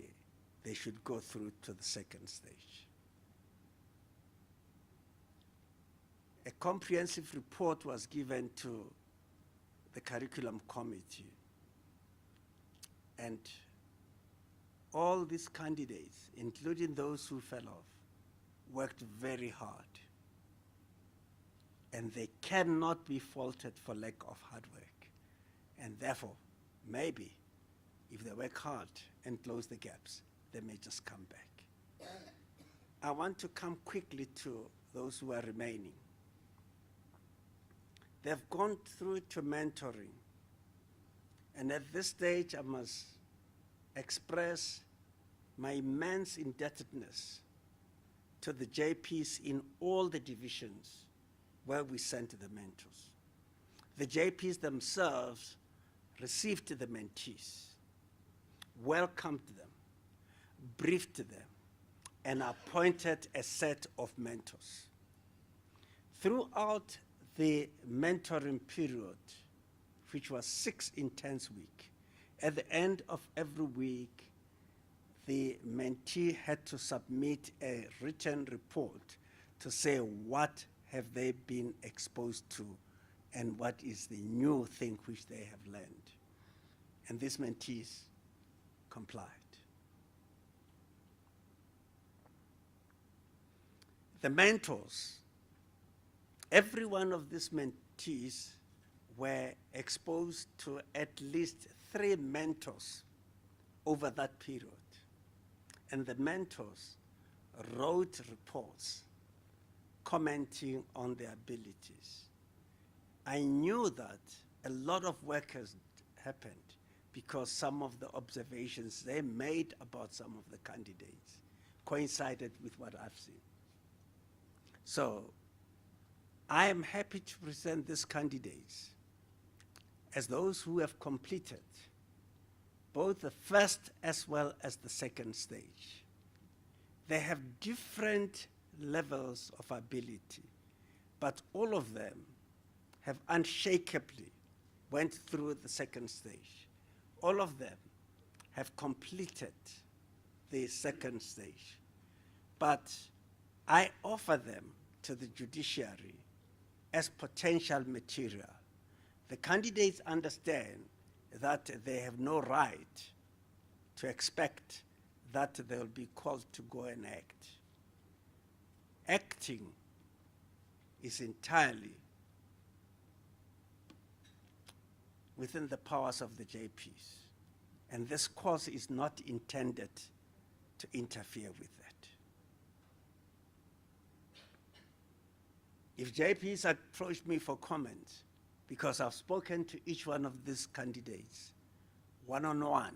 they should go through to the second stage. A comprehensive report was given to the curriculum committee, and all these candidates, including those who fell off, worked very hard. And they cannot be faulted for lack of hard work. And therefore, maybe, if they work hard and close the gaps, they may just come back. I want to come quickly to those who are remaining. They've gone through to mentoring. And at this stage, I must express my immense indebtedness to the JPs in all the divisions where we sent the mentors. The JPs themselves received the mentees, welcomed them, briefed them, and appointed a set of mentors. Throughout the mentoring period, which was 6 intense weeks, at the end of every week, the mentee had to submit a written report to say what have they been exposed to and what is the new thing which they have learned. And these mentees complied. The mentors, every one of these mentees were exposed to at least 3 mentors over that period. And the mentors wrote reports commenting on their abilities. I knew that a lot of work has happened because some of the observations they made about some of the candidates coincided with what I've seen. So I am happy to present these candidates as those who have completed both the first as well as the second stage. They have different levels of ability, but all of them have unshakably went through the second stage. All of them have completed the second stage. But I offer them to the judiciary as potential material. The candidates understand that they have no right to expect that they will be called to go and act. Acting is entirely within the powers of the JPs, and this course is not intended to interfere with that. If JPs approach me for comments, because I've spoken to each one of these candidates one-on-one,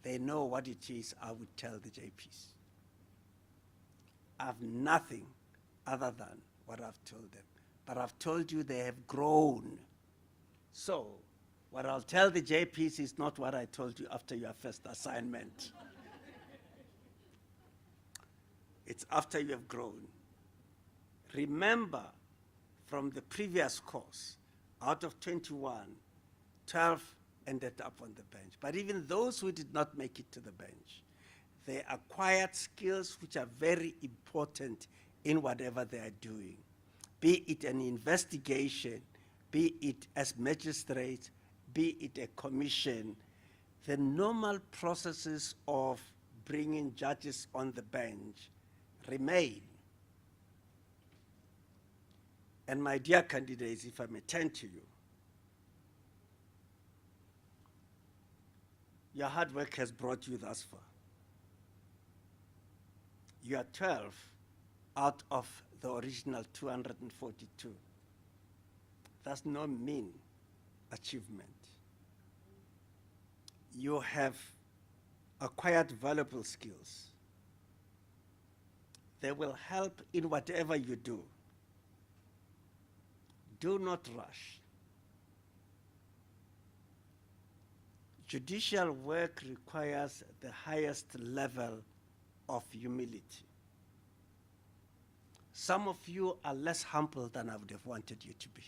they know what it is I would tell the JPs. I have nothing other than what I've told them. But I've told you they have grown. So what I'll tell the JPs is not what I told you after your first assignment. It's after you have grown. Remember, from the previous course, out of 21, 12 ended up on the bench. But even those who did not make it to the bench, they acquired skills which are very important in whatever they are doing, be it an investigation, be it as magistrates, be it a commission. The normal processes of bringing judges on the bench remain. And my dear candidates, if I may turn to you, your hard work has brought you thus far. You are 12 out of the original 242. That's no mean achievement. You have acquired valuable skills. They will help in whatever you do. Do not rush. Judicial work requires the highest level of humility. Some of you are less humble than I would have wanted you to be.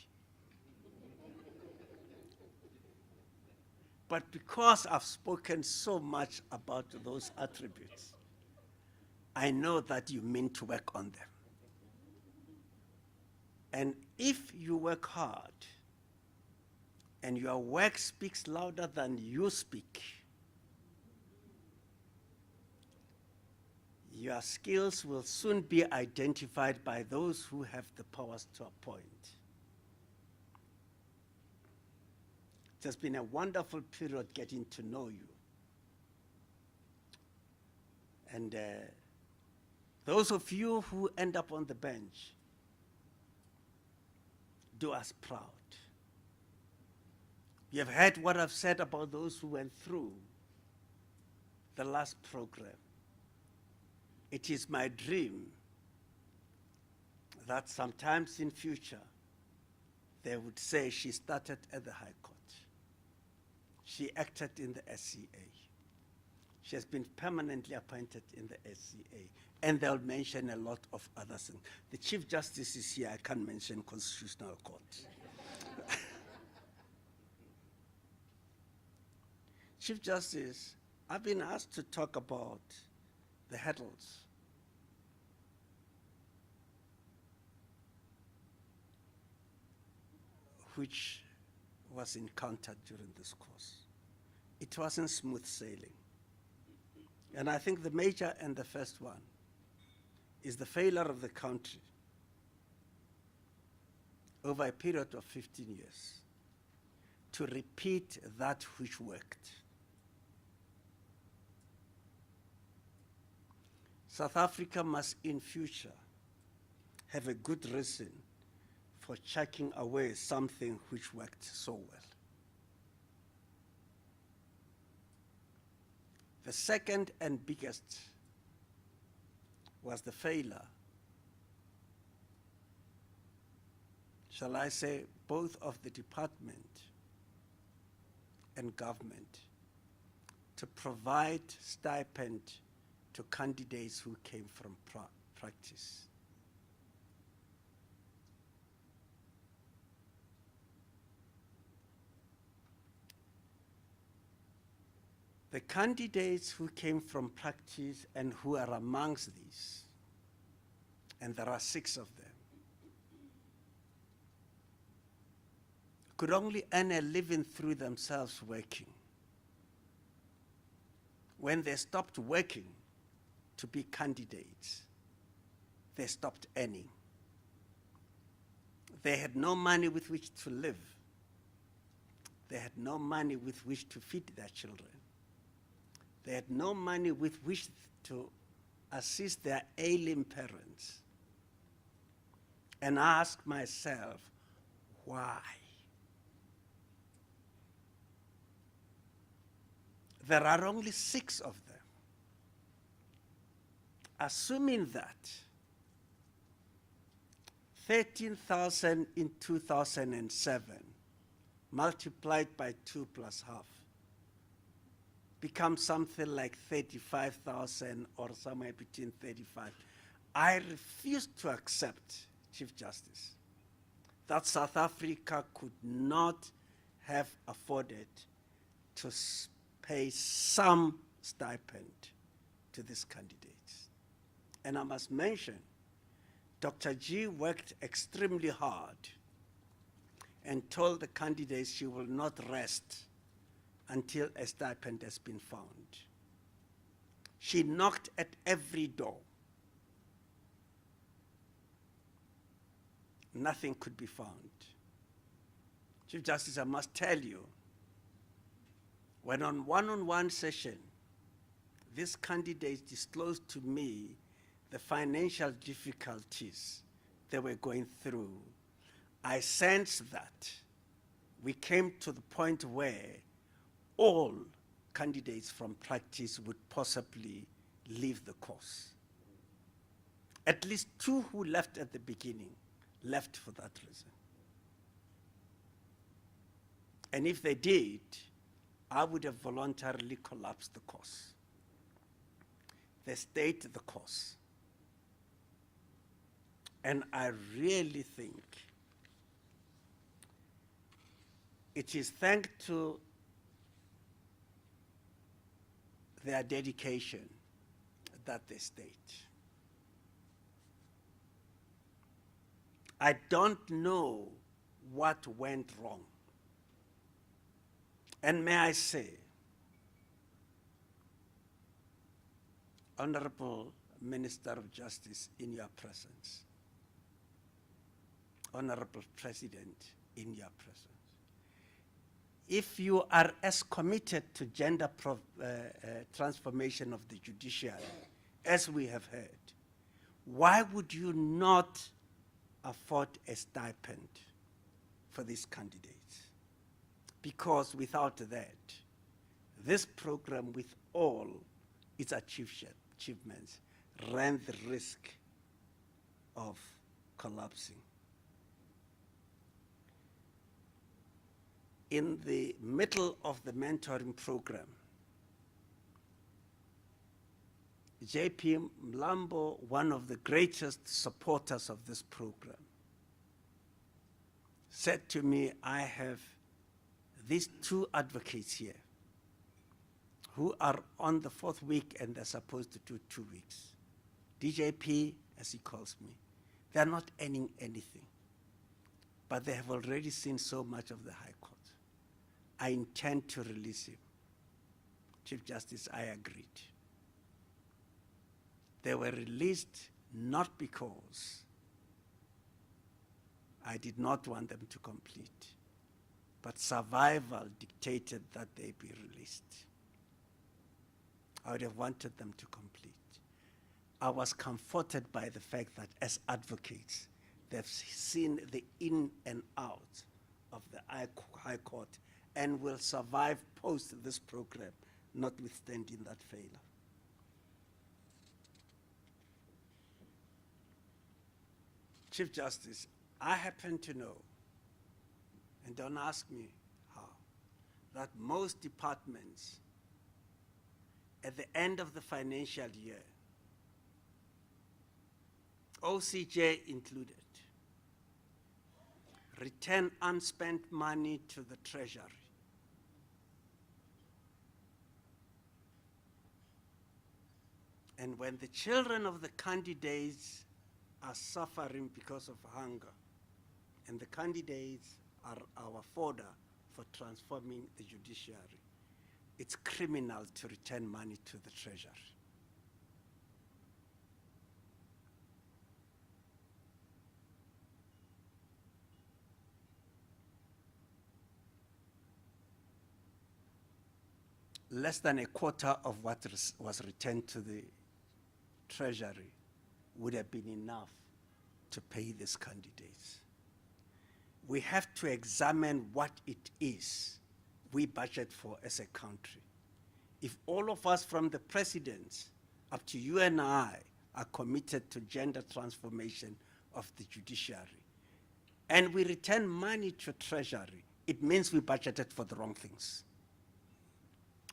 But because I've spoken so much about those attributes, I know that you mean to work on them. And if you work hard, and your work speaks louder than you speak, your skills will soon be identified by those who have the powers to appoint. It has been a wonderful period getting to know you. And those of you who end up on the bench, do us proud. You have heard what I've said about those who went through the last program. It is my dream that sometimes in future they would say she started at the High Court. She acted in the SAJEI. She has been permanently appointed in the SAJEI. And they'll mention a lot of other things. The Chief Justice is here. I can't mention Constitutional Court. Chief Justice, I've been asked to talk about the hurdles which was encountered during this course. It wasn't smooth sailing. And I think the major and the first one is the failure of the country over a period of 15 years to repeat that which worked. South Africa must in future have a good reason for chucking away something which worked so well. The second and biggest was the failure, shall I say, both of the department and government to provide stipend to candidates who came from practice. The candidates who came from practice and who are amongst these, and there are 6 of them, could only earn a living through themselves working. When they stopped working to be candidates, they stopped earning. They had no money with which to live. They had no money with which to feed their children. They had no money with which to assist their ailing parents. And I ask myself, why? There are only 6 of them. Assuming that 13,000 in 2007 multiplied by 2 plus half becomes something like 35,000 or somewhere between 35. I refuse to accept, Chief Justice, that South Africa could not have afforded to pay some stipend to these candidates. And I must mention, Dr. G worked extremely hard and told the candidates she will not rest until a stipend has been found. She knocked at every door. Nothing could be found. Chief Justice, I must tell you, when on one-on-one session, these candidates disclosed to me the financial difficulties they were going through, I sensed that we came to the point where all candidates from practice would possibly leave the course. At least 2 who left at the beginning left for that reason. And if they did, I would have voluntarily collapsed the course. They stayed the course. And I really think it is thanks to their dedication that they stayed. I don't know what went wrong. And may I say, Honourable Minister of Justice, in your presence, Honourable President, in your presence, if you are as committed to gender transformation of the judiciary as we have heard, why would you not afford a stipend for these candidates? Because without that, this program, with all its achievements, ran the risk of collapsing. In the middle of the mentoring program, JP Mlambo, one of the greatest supporters of this program, said to me, I have these 2 advocates here who are on the 4th week and they're supposed to do 2 weeks. DJP, as he calls me, they're not earning anything, but they have already seen so much of the High Court. I intend to release him. Chief Justice, I agreed. They were released not because I did not want them to complete, but survival dictated that they be released. I would have wanted them to complete. I was comforted by the fact that as advocates, they've seen the in and out of the High Court and will survive post this program, notwithstanding that failure. Chief Justice, I happen to know, and don't ask me how, that most departments at the end of the financial year, OCJ included, return unspent money to the Treasury. And when the children of the candidates are suffering because of hunger, and the candidates are our fodder for transforming the judiciary, it's criminal to return money to the Treasury. Less than a quarter of what was returned to the Treasury would have been enough to pay these candidates. We have to examine what it is we budget for as a country. If all of us, from the presidents up to you and I, are committed to gender transformation of the judiciary, and we return money to Treasury, it means we budgeted for the wrong things.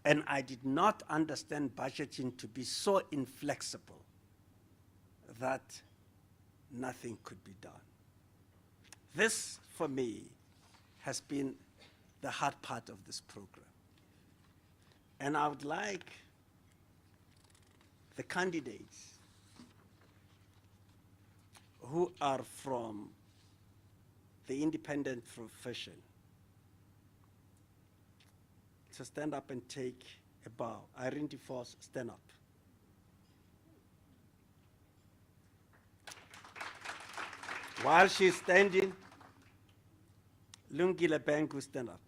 And I did not understand budgeting to be so inflexible that nothing could be done. This, for me, has been the hard part of this program. And I would like the candidates who are from the independent profession to stand up and take a bow. Irene DeForce, stand up. While she's standing, Lungile Bangu, stand up.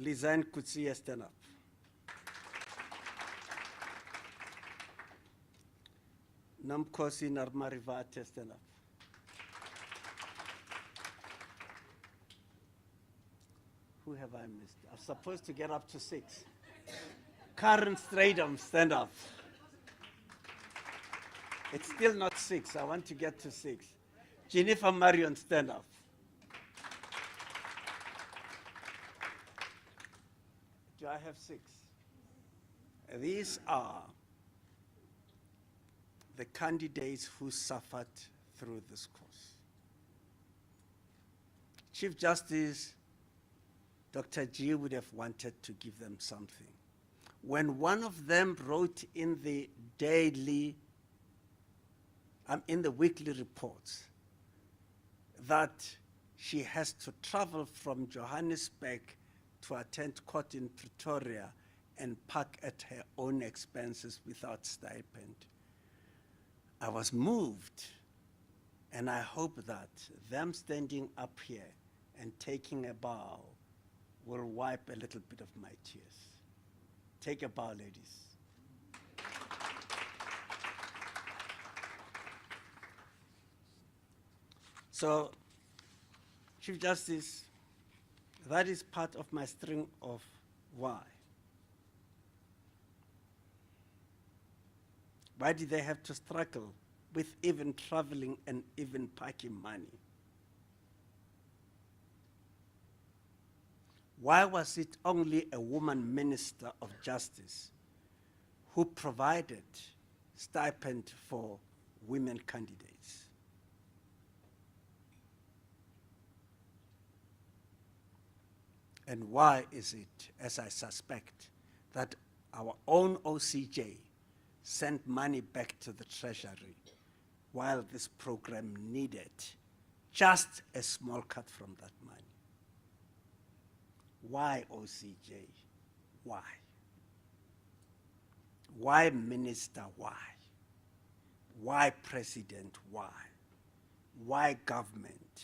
Lizanne Kutsia, stand up. Namkosi Narmarivate, stand up. Who have I missed? I'm supposed to get up to 6. Karen Stradom, stand up. It's still not 6. I want to get to 6. Jennifer Marion, stand up. Do I have 6? These are the candidates who suffered through this course. Chief Justice Dr. G would have wanted to give them something. When one of them wrote in the weekly reports that she has to travel from Johannesburg to attend court in Pretoria and park at her own expenses without stipend, I was moved, and I hope that them standing up here and taking a bow will wipe a little bit of my tears. Take a bow, ladies. So, Chief Justice, that is part of my string of why. Why did they have to struggle with even traveling and even parking money? Why was it only a woman minister of justice who provided stipend for women candidates? And why is it, as I suspect, that our own OCJ sent money back to the Treasury while this program needed just a small cut from that money? Why OCJ? Why? Why minister? Why? Why president? Why? Why government?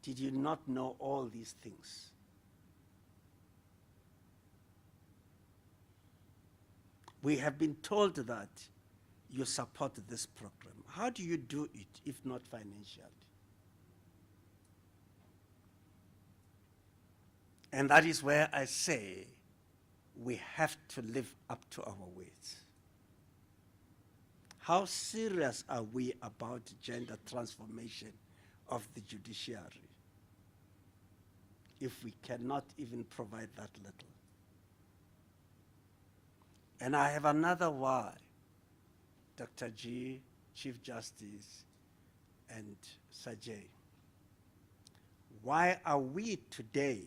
Did you not know all these things? We have been told that you support this program. How do you do it if not financially? And that is where I say we have to live up to our words. How serious are we about gender transformation of the judiciary if we cannot even provide that little? And I have another why, Dr. G, Chief Justice, and SAJEI. Why are we today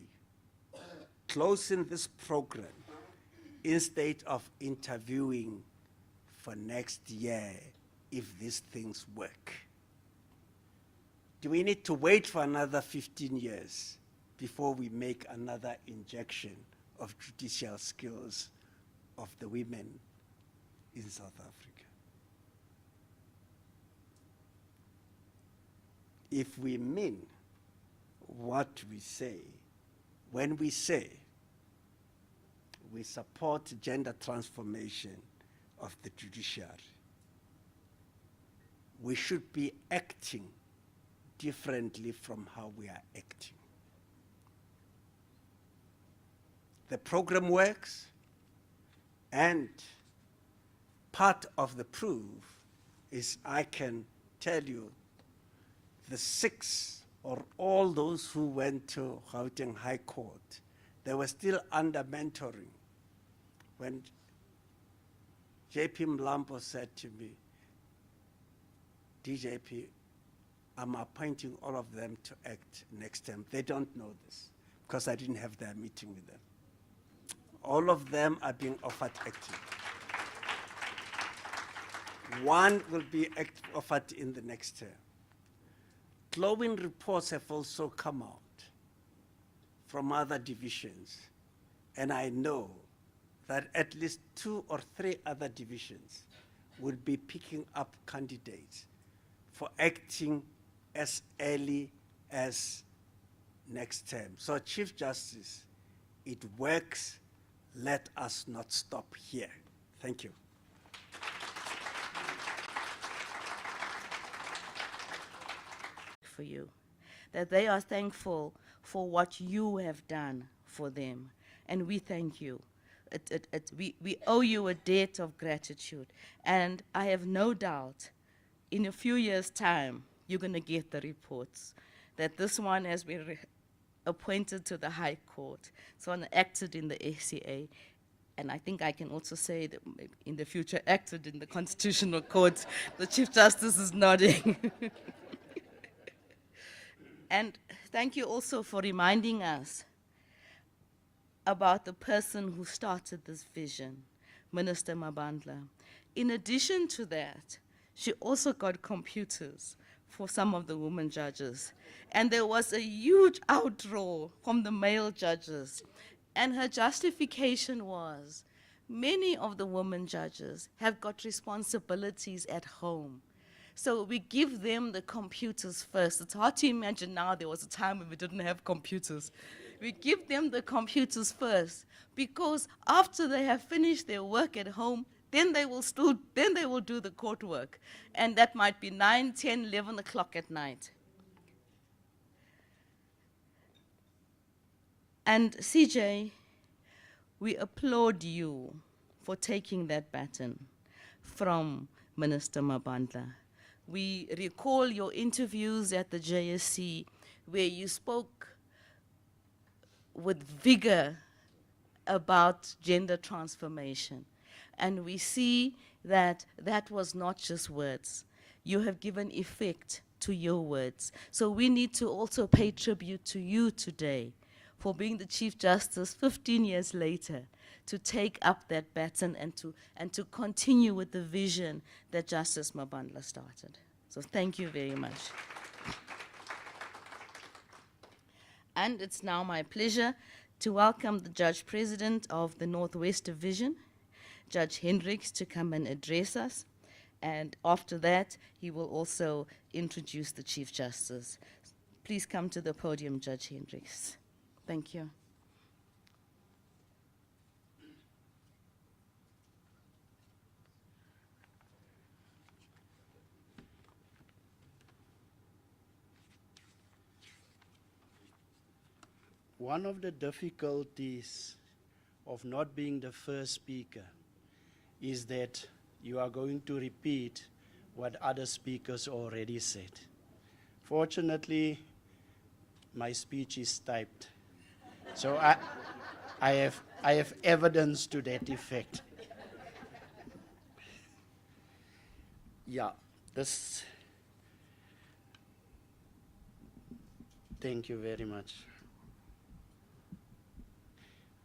closing this program instead of interviewing for next year if these things work? Do we need to wait for another 15 years before we make another injection of judicial skills of the women in South Africa? If we mean what we say, when we say we support gender transformation of the judiciary, we should be acting differently from how we are acting. The program works, and part of the proof is I can tell you the 6 or all those who went to Gauteng High Court, they were still under mentoring when JP Mlambo said to me, DJP, I'm appointing all of them to act next term. They don't know this because I didn't have their meeting with them. All of them are being offered acting. One will be offered in the next term. Glowing reports have also come out from other divisions, and I know that at least 2 or 3 other divisions will be picking up candidates for acting as early as next term. So, Chief Justice, it works. Let us not stop here. Thank you. For you, that they are thankful for what you have done for them, and we thank you. We owe you a debt of gratitude, and I have no doubt in a few years' time you're going to get the reports that this one has been appointed to the High Court, so acted in the SAJEI, and I think I can also say that in the future acted in the Constitutional Court. The Chief Justice is nodding. And thank you also for reminding us about the person who started this vision, Minister Mabandla. In addition to that, she also got computers for some of the women judges. And there was a huge outroar from the male judges. And her justification was, many of the women judges have got responsibilities at home. So we give them the computers first. It's hard to imagine now there was a time when we didn't have computers. We give them the computers first because after they have finished their work at home, then they will do the court work. And that might be 9, 10, 11 o'clock at night. And CJ, we applaud you for taking that baton from Minister Mabandla. We recall your interviews at the JSC where you spoke with vigor about gender transformation. And we see that that was not just words. You have given effect to your words. So we need to also pay tribute to you today for being the Chief Justice 15 years later, to take up that baton and to continue with the vision that Justice Mabandla started. So thank you very much. And it's now my pleasure to welcome the Judge President of the Northwest Division, Judge Hendricks, to come and address us. And after that, he will also introduce the Chief Justice. Please come to the podium, Judge Hendricks. Thank you. One of the difficulties of not being the first speaker is that you are going to repeat what other speakers already said. Fortunately, my speech is typed, so I have evidence to that effect. Yeah, thank you very much.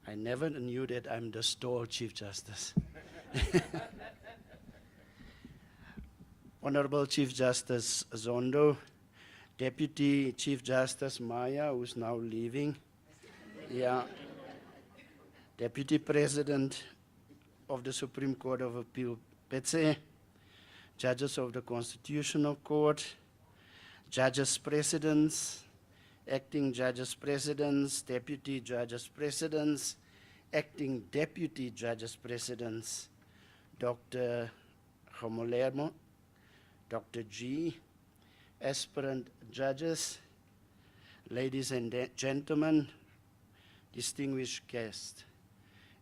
I never knew that I'm the stall Chief Justice. Honourable Chief Justice Zondo, Deputy Chief Justice Maya, who's now leaving. Yeah. Deputy President of the Supreme Court of Appeal, Petse, Judges of the Constitutional Court, Judges Presidents, Acting Judges Presidents, Deputy Judges Presidents, Acting Deputy Judges Presidents, Dr. Homolermo, Dr. G, Aspirant Judges, ladies and gentlemen, distinguished guests.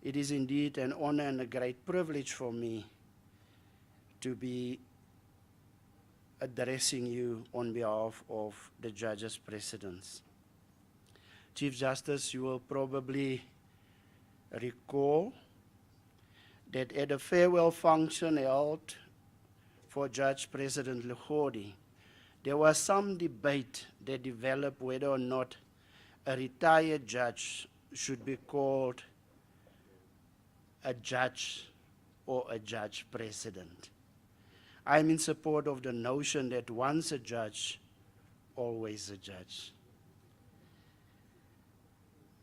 It is indeed an honor and a great privilege for me to be addressing you on behalf of the Judges Presidents. Chief Justice, you will probably recall that at a farewell function held for Judge President Lugodi, there was some debate that developed whether or not a retired judge should be called a judge or a judge president. I'm in support of the notion that once a judge, always a judge.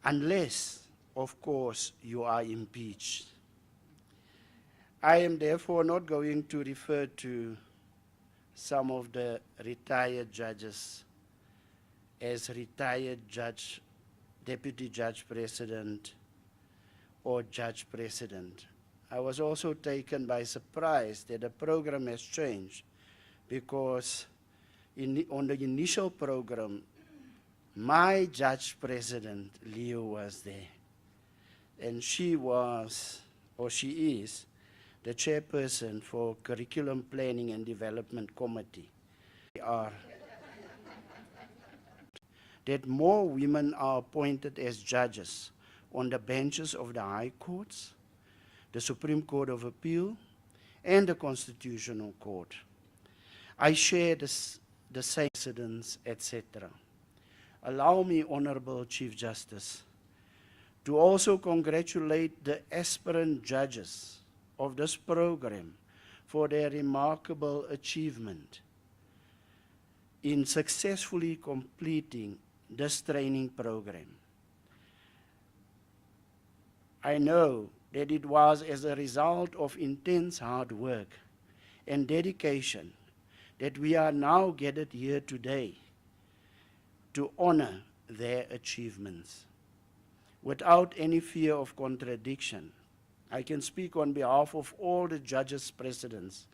Unless, of course, you are impeached. I am therefore not going to refer to some of the retired judges as retired judge, deputy judge president, or judge president. I was also taken by surprise that the program has changed, because on the initial program, my judge president, Leo, was there. And she was, or she is, the chairperson for Curriculum Planning and Development Committee. That more women are appointed as judges on the benches of the High Courts, the Supreme Court of Appeal, and the Constitutional Court. I share the same precedents, etc. Allow me, Honourable Chief Justice, to also congratulate the aspirant judges of this program for their remarkable achievement in successfully completing this training program. I know that it was as a result of intense hard work and dedication that we are now gathered here today to honor their achievements. Without any fear of contradiction, I can speak on behalf of all the judges presidents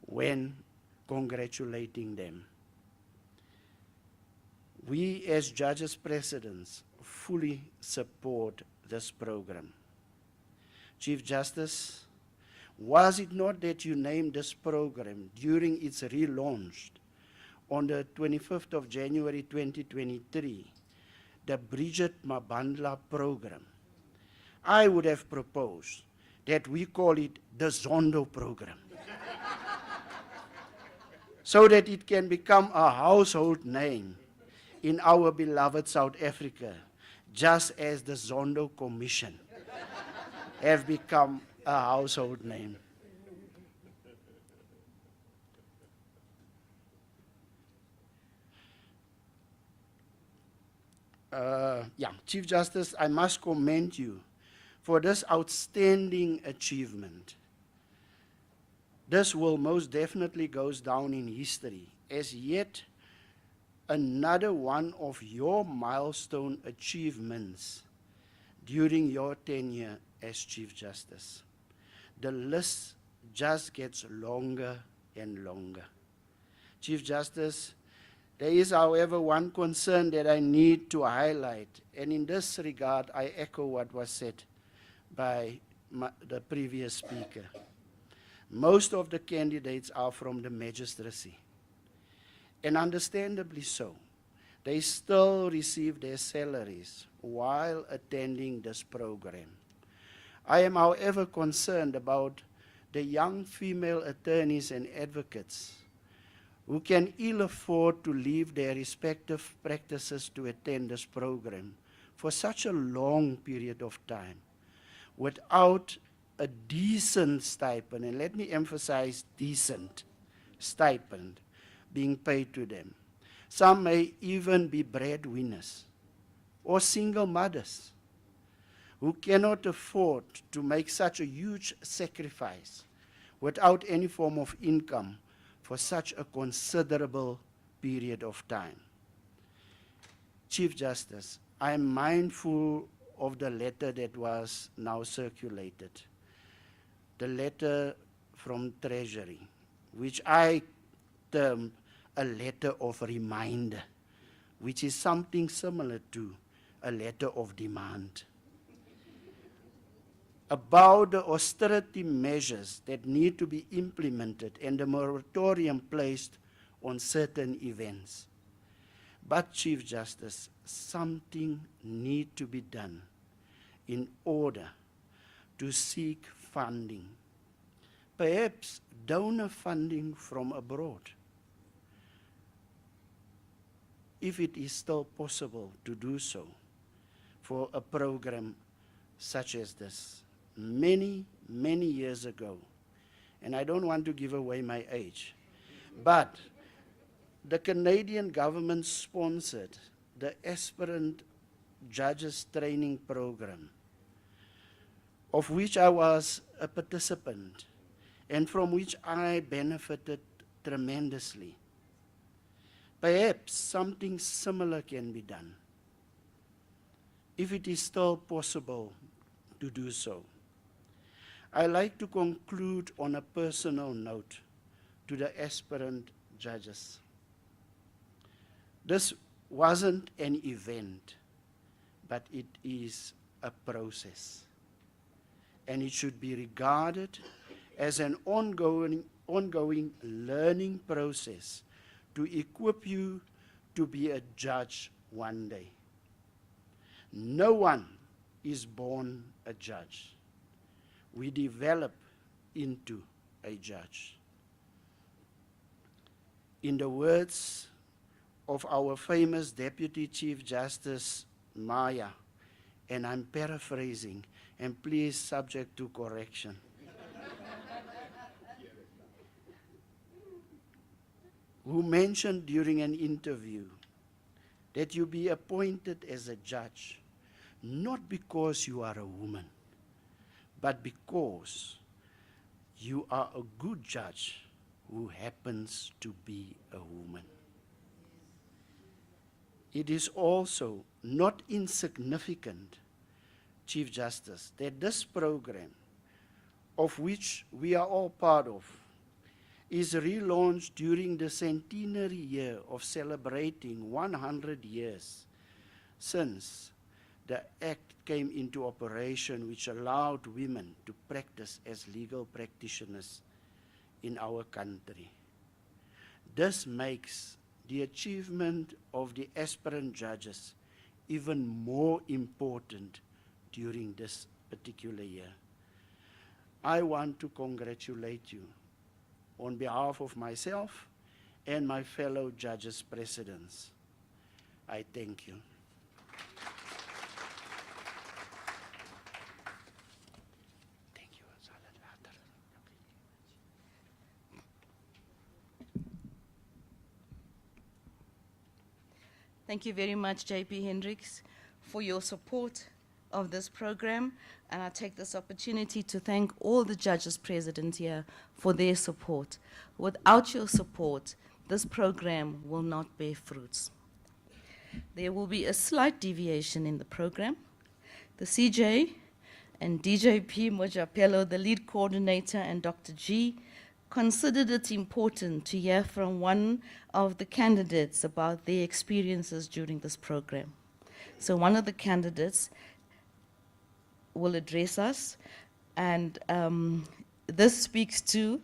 when congratulating them. We as judges presidents fully support this program. Chief Justice, was it not that you named this program during its relaunch on the 25th of January 2023, the Bridget Mabandla program? I would have proposed that we call it the Zondo program, so that it can become a household name in our beloved South Africa, just as the Zondo Commission have become a household name. Chief Justice, I must commend you for this outstanding achievement. This will most definitely goes down in history as yet another one of your milestone achievements during your tenure as Chief Justice. The list just gets longer and longer. Chief Justice, there is, however, one concern that I need to highlight, and in this regard, I echo what was said by the previous speaker. Most of the candidates are from the magistracy, and understandably so. They still receive their salaries while attending this program. I am, however, concerned about the young female attorneys and advocates who can ill afford to leave their respective practices to attend this program for such a long period of time without a decent stipend, and let me emphasize decent stipend, being paid to them. Some may even be breadwinners or single mothers who cannot afford to make such a huge sacrifice without any form of income for such a considerable period of time. Chief Justice, I am mindful of the letter that was now circulated, the letter from Treasury, which I term a letter of reminder, which is something similar to a letter of demand, about the austerity measures that need to be implemented and the moratorium placed on certain events. But, Chief Justice, something needs to be done in order to seek funding, perhaps donor funding from abroad, if it is still possible to do so for a program such as this. Many, many years ago, and I don't want to give away my age, but the Canadian government sponsored the Aspirant Judges training program, of which I was a participant and from which I benefited tremendously. Perhaps something similar can be done, if it is still possible to do so. I like to conclude on a personal note to the aspirant judges. This wasn't an event, but it is a process, and it should be regarded as an ongoing learning process to equip you to be a judge one day. No one is born a judge. We develop into a judge. In the words of our famous Deputy Chief Justice Maya, and I'm paraphrasing, and please subject to correction. Who mentioned during an interview that you be appointed as a judge, not because you are a woman, but because you are a good judge who happens to be a woman. It is also not insignificant, Chief Justice, that this program, of which we are all part of, is relaunched during the centenary year of celebrating 100 years since the Act came into operation, which allowed women to practice as legal practitioners in our country. This makes the achievement of the aspirant judges even more important during this particular year. I want to congratulate you on behalf of myself and my fellow judges presidents. I thank you. Thank you very much, JP Hendricks, for your support of this program. And I take this opportunity to thank all the judges present here for their support. Without your support, this program will not bear fruits. There will be a slight deviation in the program. The CJ and DJP Mojapelo, the lead coordinator, and Dr. G, considered it important to hear from one of the candidates about their experiences during this program. So one of the candidates will address us. And this speaks to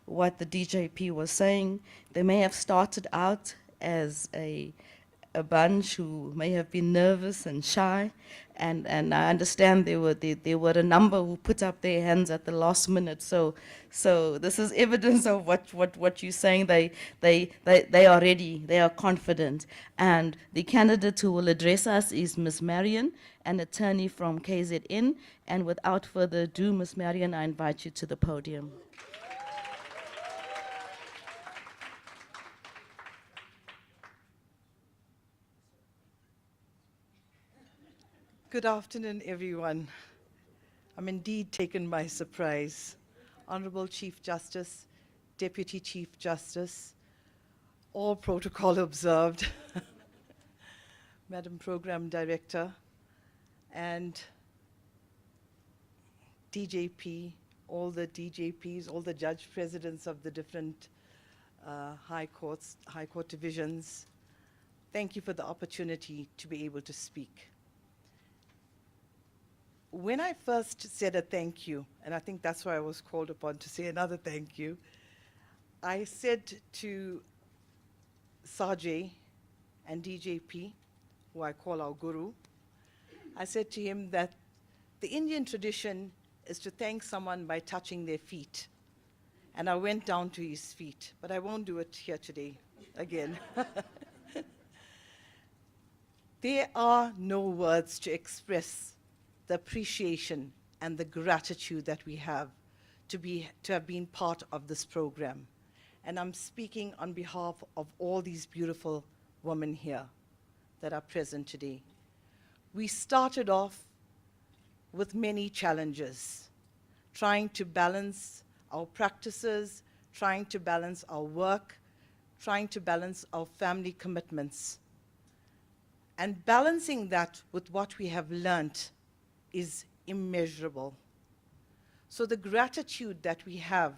what the DJP was saying. They may have started out as a bunch who may have been nervous and shy, and I understand there were a number who put up their hands at the last minute. So this is evidence of what you're saying. They are ready, they are confident. And the candidate who will address us is Ms. Marion, an attorney from KZN. And without further ado, Ms. Marion, I invite you to the podium. Good afternoon, everyone. I'm indeed taken by surprise. Honourable Chief Justice, Deputy Chief Justice, all protocol observed, Madam Program Director, and DJP, all the DJPs, all the judge presidents of the different high court divisions. Thank you for the opportunity to be able to speak. When I first said a thank you, and I think that's why I was called upon to say another thank you, I said to SAJEI and DJP, who I call our guru, I said to him that the Indian tradition is to thank someone by touching their feet. And I went down to his feet, but I won't do it here today again. There are no words to express the appreciation and the gratitude that we have to have been part of this program. And I'm speaking on behalf of all these beautiful women here that are present today. We started off with many challenges, trying to balance our practices, trying to balance our work, trying to balance our family commitments. And balancing that with what we have learnt is immeasurable. So the gratitude that we have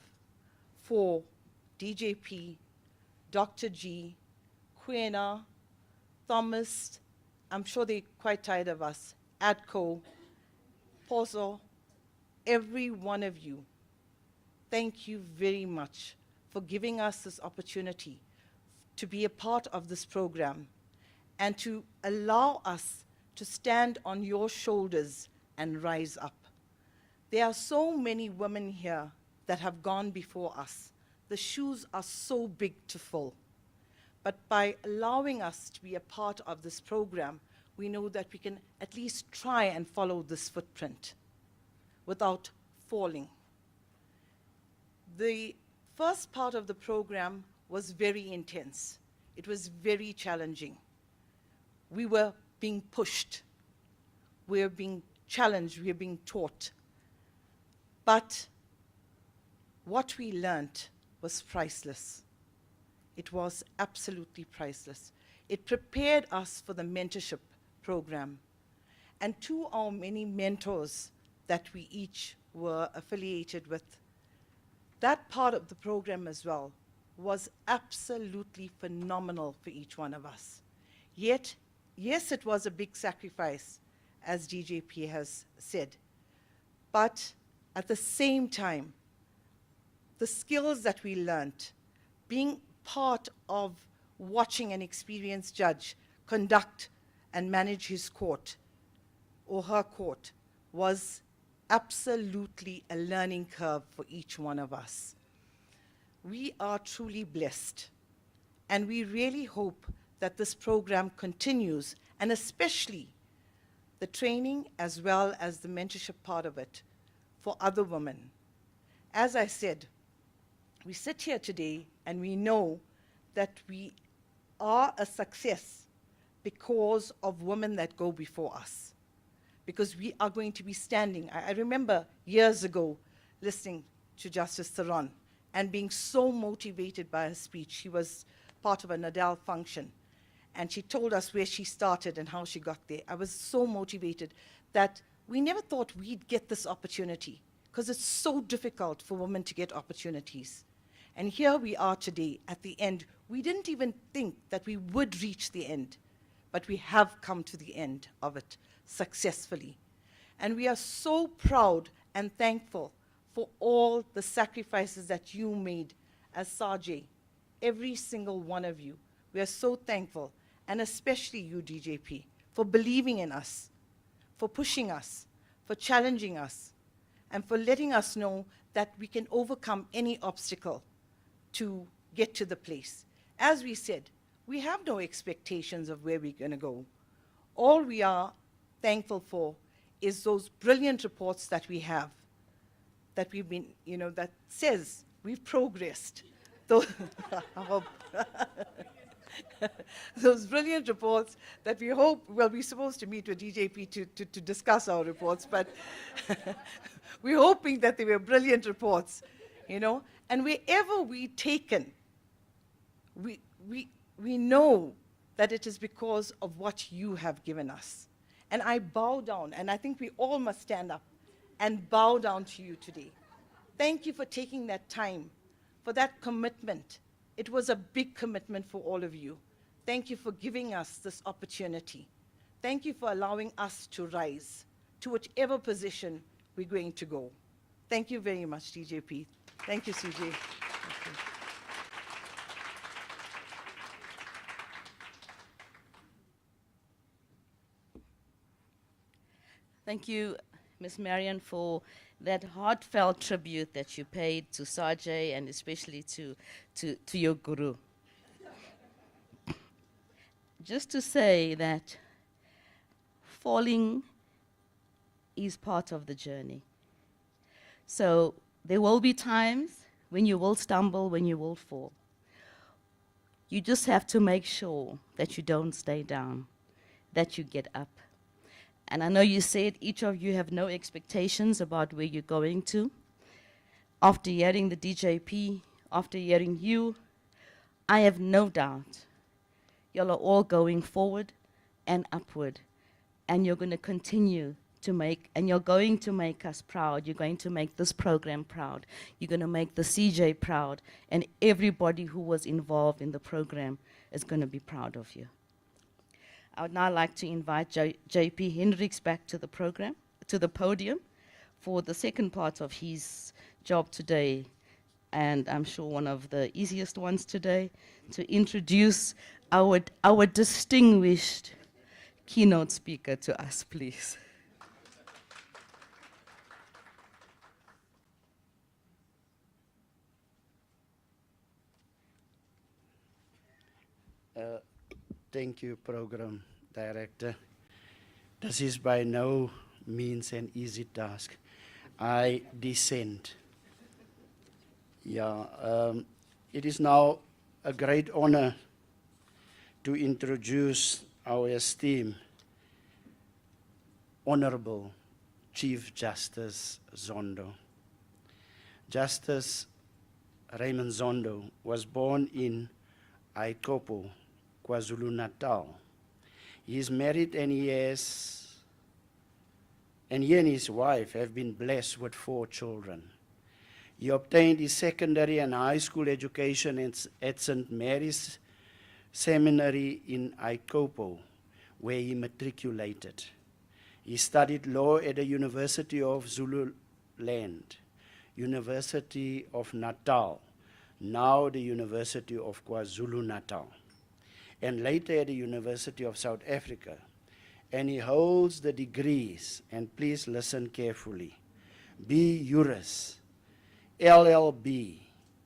for DJP, Dr. G, Quena, Thomas, I'm sure they're quite tired of us, Adco, Pozo, every one of you, thank you very much for giving us this opportunity to be a part of this program and to allow us to stand on your shoulders and rise up. There are so many women here that have gone before us. The shoes are so big to fill. But by allowing us to be a part of this program, we know that we can at least try and follow this footprint without falling. The first part of the program was very intense. It was very challenging. We were being pushed. We were being challenged, we are being taught. But what we learned was priceless. It was absolutely priceless. It prepared us for the mentorship program. And to our many mentors that we each were affiliated with, that part of the program as well was absolutely phenomenal for each one of us. Yet, yes, it was a big sacrifice, as DJP has said. But at the same time, the skills that we learned, being part of watching an experienced judge conduct and manage his court or her court, was absolutely a learning curve for each one of us. We are truly blessed, and we really hope that this program continues, and especially the training as well as the mentorship part of it for other women. As I said, we sit here today and we know that we are a success because of women that go before us, because we are going to be standing. I remember years ago listening to Justice Theron and being so motivated by her speech. She was part of a Nadal function, and she told us where she started and how she got there. I was so motivated that we never thought we'd get this opportunity, because it's so difficult for women to get opportunities. And here we are today at the end. We didn't even think that we would reach the end, but we have come to the end of it successfully. And we are so proud and thankful for all the sacrifices that you made as SAJEI, every single one of you. We are so thankful, and especially you, DJP, for believing in us, for pushing us, for challenging us, and for letting us know that we can overcome any obstacle to get to the place. As we said, we have no expectations of where we're going to go. All we are thankful for is those brilliant reports that we have, that we've been, that says we've progressed. I hope. Those brilliant reports that we hope, well, we're supposed to meet with DJP to discuss our reports, but we're hoping that they were brilliant reports, and wherever we're taken, we know that it is because of what you have given us. And I bow down, and I think we all must stand up and bow down to you today. Thank you for taking that time, for that commitment. It was a big commitment for all of you. Thank you for giving us this opportunity. Thank you for allowing us to rise to whichever position we're going to go. Thank you very much, DJP. Thank you, CJ. Thank you. Thank you, Ms. Marion, for that heartfelt tribute that you paid to SAJEI and especially to your guru. Just to say that falling is part of the journey. So there will be times when you will stumble, when you will fall. You just have to make sure that you don't stay down, that you get up. And I know you said each of you have no expectations about where you're going to. After hearing the DJP, after hearing you, I have no doubt y'all are all going forward and upward. And you're going to continue to make, and you're going to make us proud. You're going to make this program proud. You're going to make the CJ proud. And everybody who was involved in the program is going to be proud of you. I would now like to invite JP Hendricks back to the program, to the podium, for the second part of his job today, and I'm sure one of the easiest ones today, to introduce our distinguished keynote speaker to us, please. Thank you, Program Director. This is by no means an easy task. I dissent. It is now a great honor to introduce our esteemed Honourable Chief Justice Zondo. Justice RMM Zondo was born in Aikopo, KwaZulu-Natal. He is married and he and his wife have been blessed with 4 children. He obtained his secondary and high school education at St. Mary's Seminary in Aikopo, where he matriculated. He studied law at the University of Zululand, University of Natal, now the University of KwaZulu-Natal, and later at the University of South Africa. And he holds the degrees, and please listen carefully, B. Juris, LLB,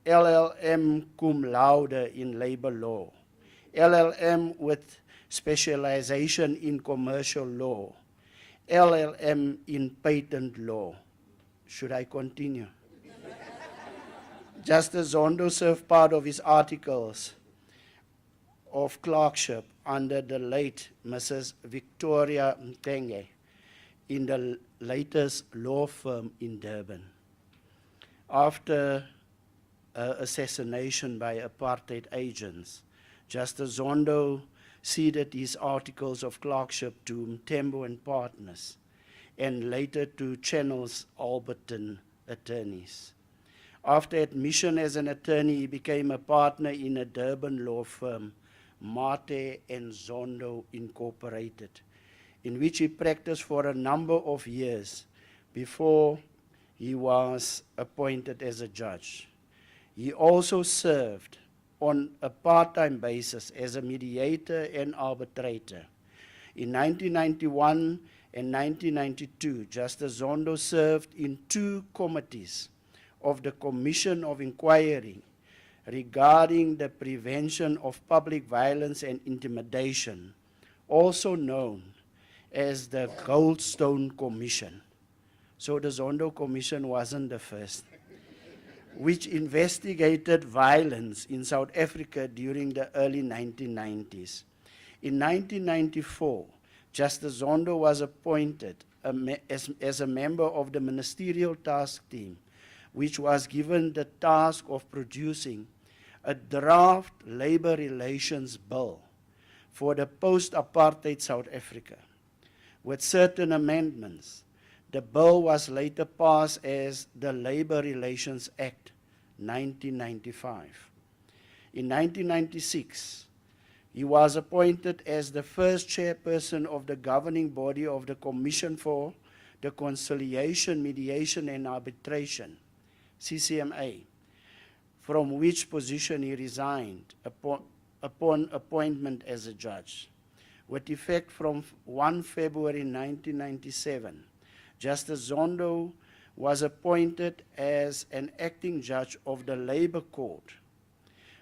LLM cum laude in labor law, LLM with specialization in commercial law, LLM in patent law. Should I continue? Justice Zondo served part of his articles of clerkship under the late Mrs. Victoria Mtenge in the latest law firm in Durban. After assassination by apartheid agents, Justice Zondo ceded his articles of clerkship to Mtembo and Partners, and later to Channel's Alberton attorneys. After admission as an attorney, he became a partner in a Durban law firm, Mate and Zondo Incorporated, in which he practiced for a number of years before he was appointed as a judge. He also served on a part-time basis as a mediator and arbitrator. In 1991 and 1992, Justice Zondo served in 2 committees of the Commission of Inquiry regarding the prevention of public violence and intimidation, also known as the Goldstone Commission. So the Zondo Commission wasn't the first, which investigated violence in South Africa during the early 1990s. In 1994, Justice Zondo was appointed as a member of the Ministerial Task Team, which was given the task of producing a draft labor relations bill for the post-apartheid South Africa. With certain amendments, the bill was later passed as the Labor Relations Act 1995. In 1996, he was appointed as the first chairperson of the governing body of the Commission for the Conciliation, Mediation and Arbitration, CCMA, from which position he resigned upon appointment as a judge. With effect from 1 February 1997, Justice Zondo was appointed as an acting judge of the Labour Court.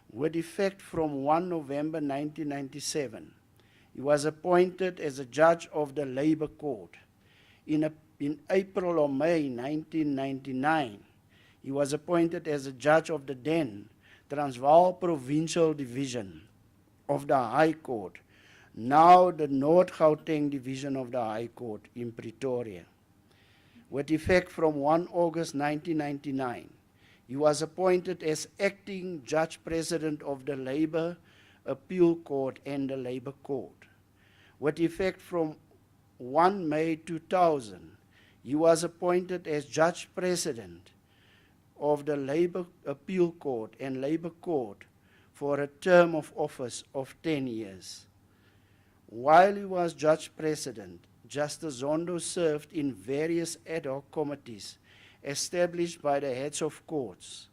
With effect from 1 November 1997, he was appointed as a judge of the Labour Court. In April or May 1999, he was appointed as a judge of the then Transvaal Provincial Division of the High Court, now the North Gauteng Division of the High Court in Pretoria. With effect from 1 August 1999, he was appointed as acting judge president of the Labour Appeal Court and the Labour Court. With effect from 1 May 2000, he was appointed as judge president of the Labour Appeal Court and Labour Court for a term of office of 10 years. While he was judge president, Justice Zondo served in various ad hoc committees established by the heads of courts.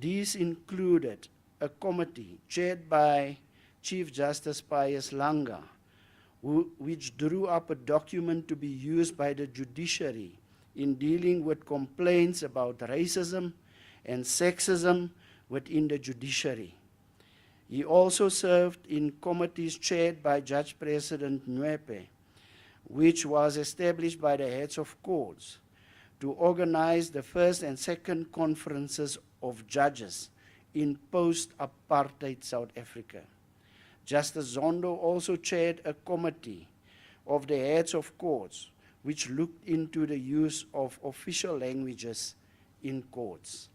These included a committee chaired by Chief Justice Pius Langa, which drew up a document to be used by the Judiciary in dealing with complaints about racism and sexism within the judiciary. He also served in committees chaired by Judge President Nwepe, which was established by the heads of courts to organize the first and second conferences of judges in post-apartheid South Africa. Justice Zondo also chaired a committee of the heads of courts which looked into the use of official languages in courts.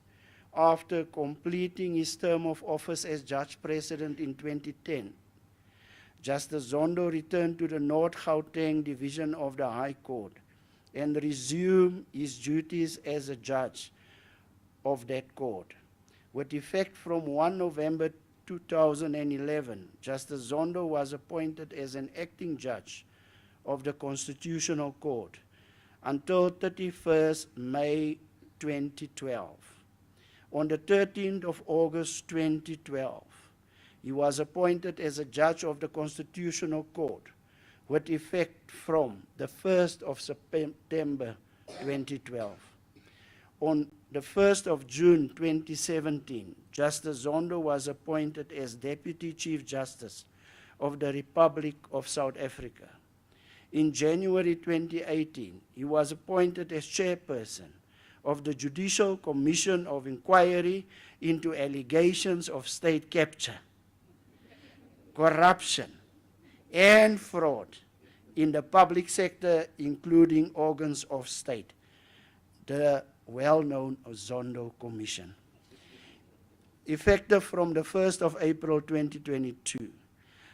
After completing his term of office as Judge President in 2010, Justice Zondo returned to the North Gauteng Division of the High Court and resumed his duties as a judge of that court. With effect from 1 November 2011, Justice Zondo was appointed as an acting judge of the Constitutional Court until 31st May 2012. On the 13th of August 2012, he was appointed as a judge of the Constitutional Court with effect from the 1st of September 2012. On the 1st of June 2017, Justice Zondo was appointed as Deputy Chief Justice of the Republic of South Africa. In January 2018, he was appointed as chairperson of the Judicial Commission of Inquiry into allegations of state capture, corruption, and fraud in the public sector, including organs of state, the well-known Zondo Commission. Effective from the 1st of April 2022,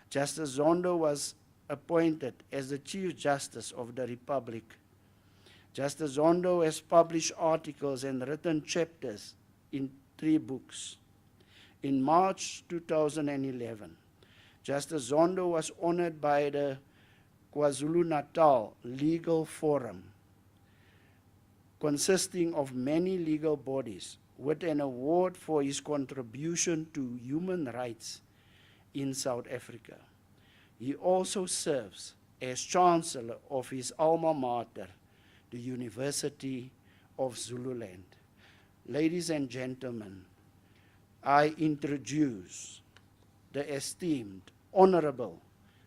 Justice Zondo was appointed as the Chief Justice of the Republic. Justice Zondo has published articles and written chapters in 3 books. In March 2011, Justice Zondo was honored by the KwaZulu-Natal Legal Forum, consisting of many legal bodies, with an award for his contribution to human rights in South Africa. He also serves as Chancellor of his alma mater, the University of Zululand. Ladies and gentlemen, I introduce the esteemed, Honourable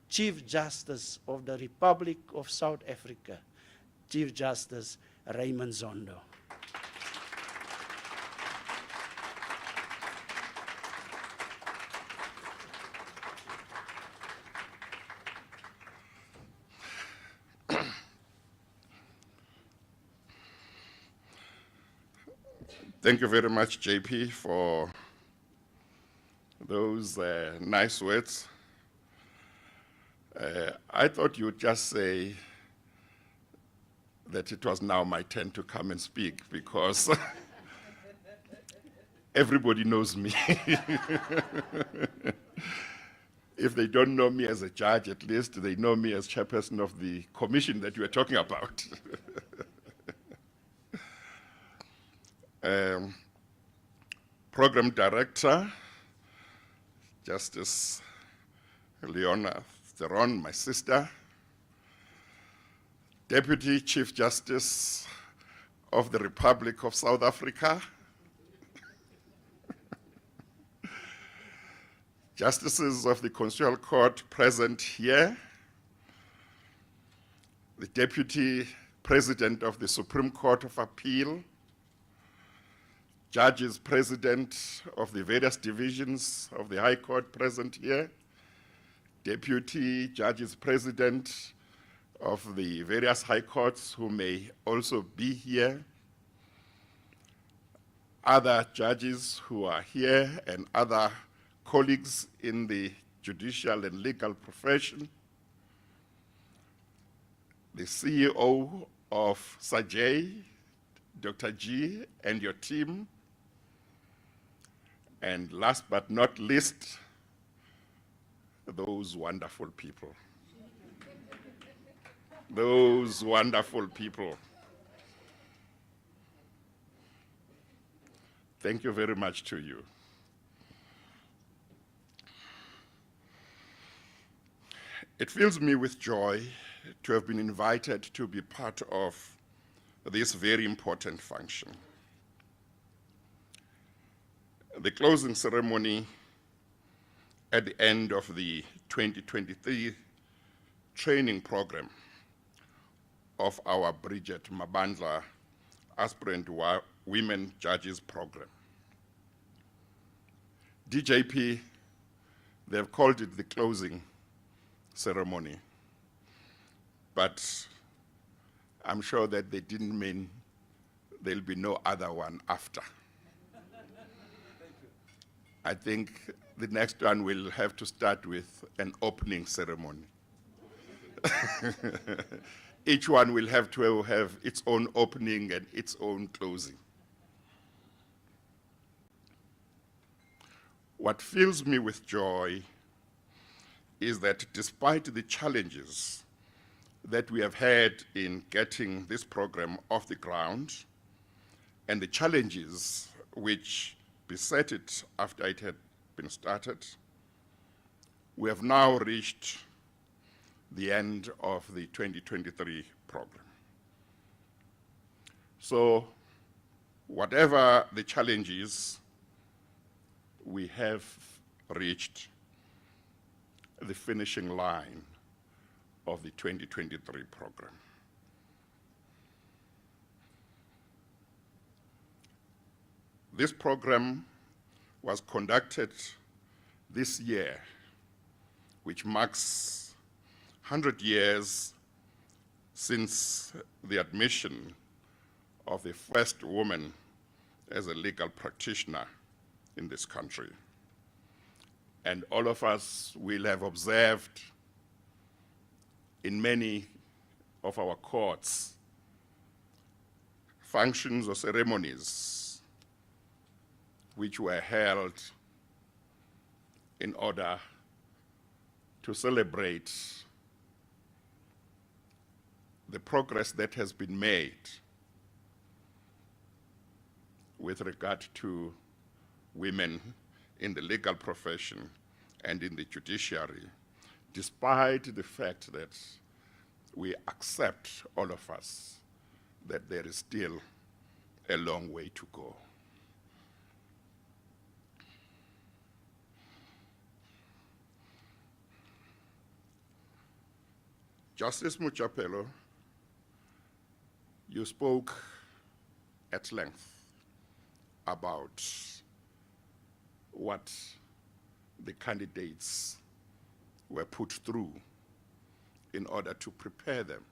Chief Justice of the Republic of South Africa, Chief Justice RMM Zondo. Thank you very much, JP, for those nice words. I thought you'd just say that it was now my turn to come and speak, because everybody knows me. If they don't know me as a judge, at least they know me as chairperson of the commission that you were talking about. Program Director, Justice Leona Theron, my sister, Deputy Chief Justice of the Republic of South Africa, Justices of the Constitutional Court present here, the Deputy President of the Supreme Court of Appeal, Judges President of the various divisions of the High Court present here, Deputy Judges President of the various High Courts who may also be here, other judges who are here, and other colleagues in the judicial and legal profession, the CEO of SAJEI, Dr. G, and your team, and last but not least, those wonderful people. Those wonderful people. Thank you very much to you. It fills me with joy to have been invited to be part of this very important function. The closing ceremony at the end of the 2023 training program of our Bridget Mabandla Aspirant Women Judges program. DJP, they've called it the closing ceremony, but I'm sure that they didn't mean there'll be no other one after. I think the next one will have to start with an opening ceremony. Each one will have to have its own opening and its own closing. What fills me with joy is that despite the challenges that we have had in getting this program off the ground and the challenges which beset it after it had been started, we have now reached the end of the 2023 program. So whatever the challenges, we have reached the finishing line of the 2023 program. This program was conducted this year, which marks 100 years since the admission of the first woman as a legal practitioner in this country. And all of us will have observed in many of our courts functions or ceremonies which were held in order to celebrate the progress that has been made with regard to women in the legal profession and in the judiciary, despite the fact that we accept, all of us, that there is still a long way to go. Justice Mojapelo, you spoke at length about what the candidates were put through in order to prepare them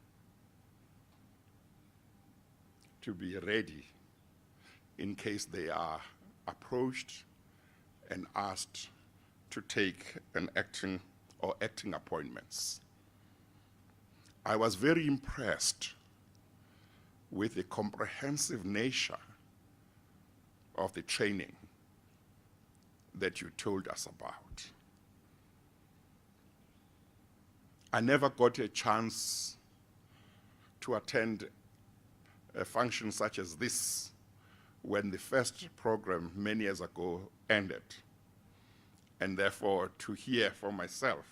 to be ready in case they are approached and asked to take an acting appointments. I was very impressed with the comprehensive nature of the training that you told us about. I never got a chance to attend a function such as this when the first program many years ago ended, and therefore to hear for myself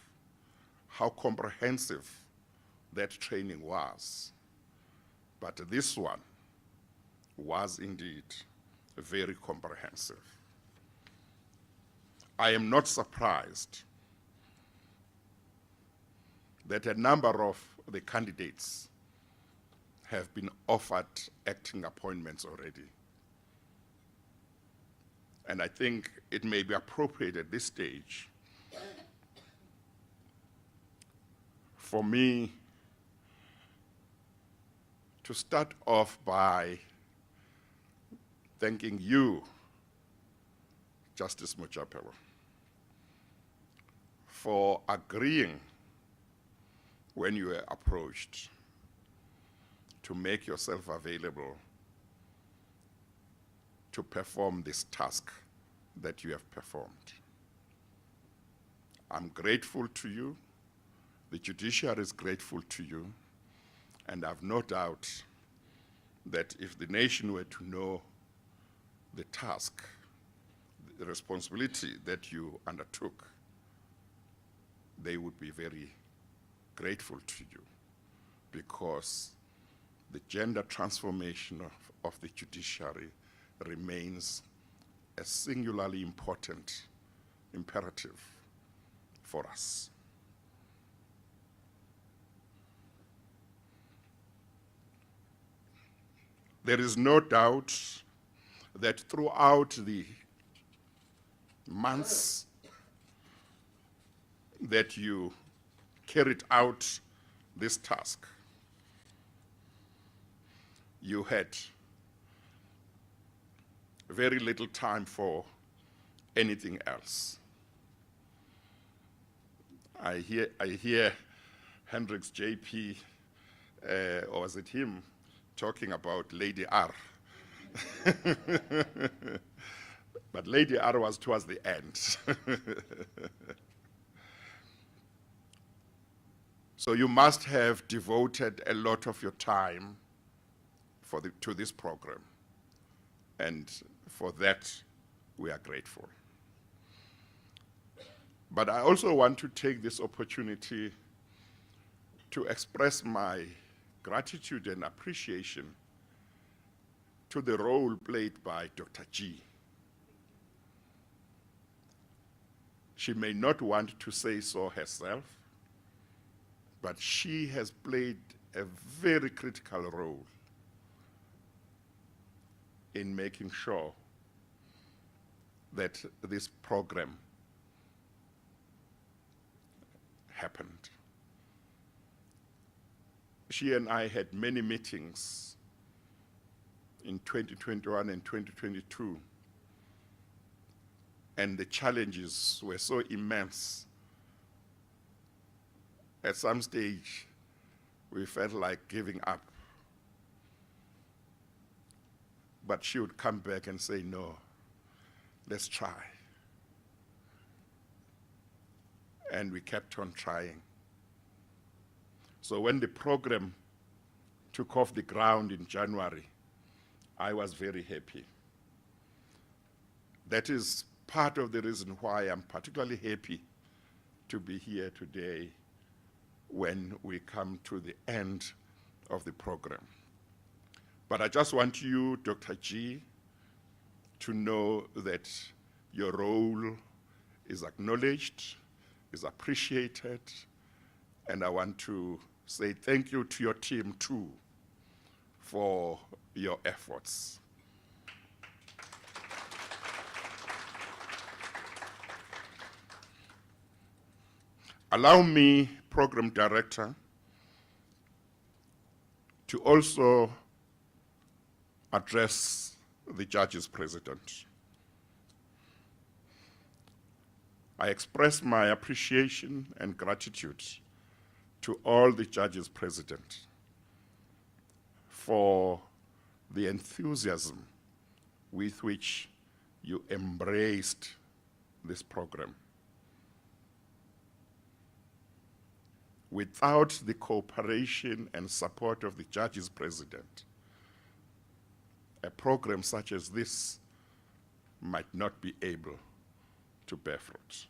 how comprehensive that training was. But this one was indeed very comprehensive. I am not surprised that a number of the candidates have been offered acting appointments already. And I think it may be appropriate at this stage for me to start off by thanking you, Justice Mojapelo, for agreeing when you were approached to make yourself available to perform this task that you have performed. I'm grateful to you. The judiciary is grateful to you. And I've no doubt that if the nation were to know the task, the responsibility that you undertook, they would be very grateful to you, because the gender transformation of the judiciary remains a singularly important imperative for us. There is no doubt that throughout the months that you carried out this task, you had very little time for anything else. I hear Hendricks JP, or was it him, talking about Lady R. But Lady R was towards the end. So you must have devoted a lot of your time to this program. And for that, we are grateful. But I also want to take this opportunity to express my gratitude and appreciation to the role played by Dr. G. She may not want to say so herself, but she has played a very critical role in making sure that this program happened. She and I had many meetings in 2021 and 2022, and the challenges were so immense. At some stage, we felt like giving up. But she would come back and say, no, let's try. And we kept on trying. So when the program took off the ground in January, I was very happy. That is part of the reason why I'm particularly happy to be here today when we come to the end of the program. But I just want you, Dr. G, to know that your role is acknowledged, is appreciated, and I want to say thank you to your team too for your efforts. Allow me, Program Director, to also address the Judges President. I express my appreciation and gratitude to all the Judges President for the enthusiasm with which you embraced this program. Without the cooperation and support of the Judges President, a program such as this might not be able to bear fruit.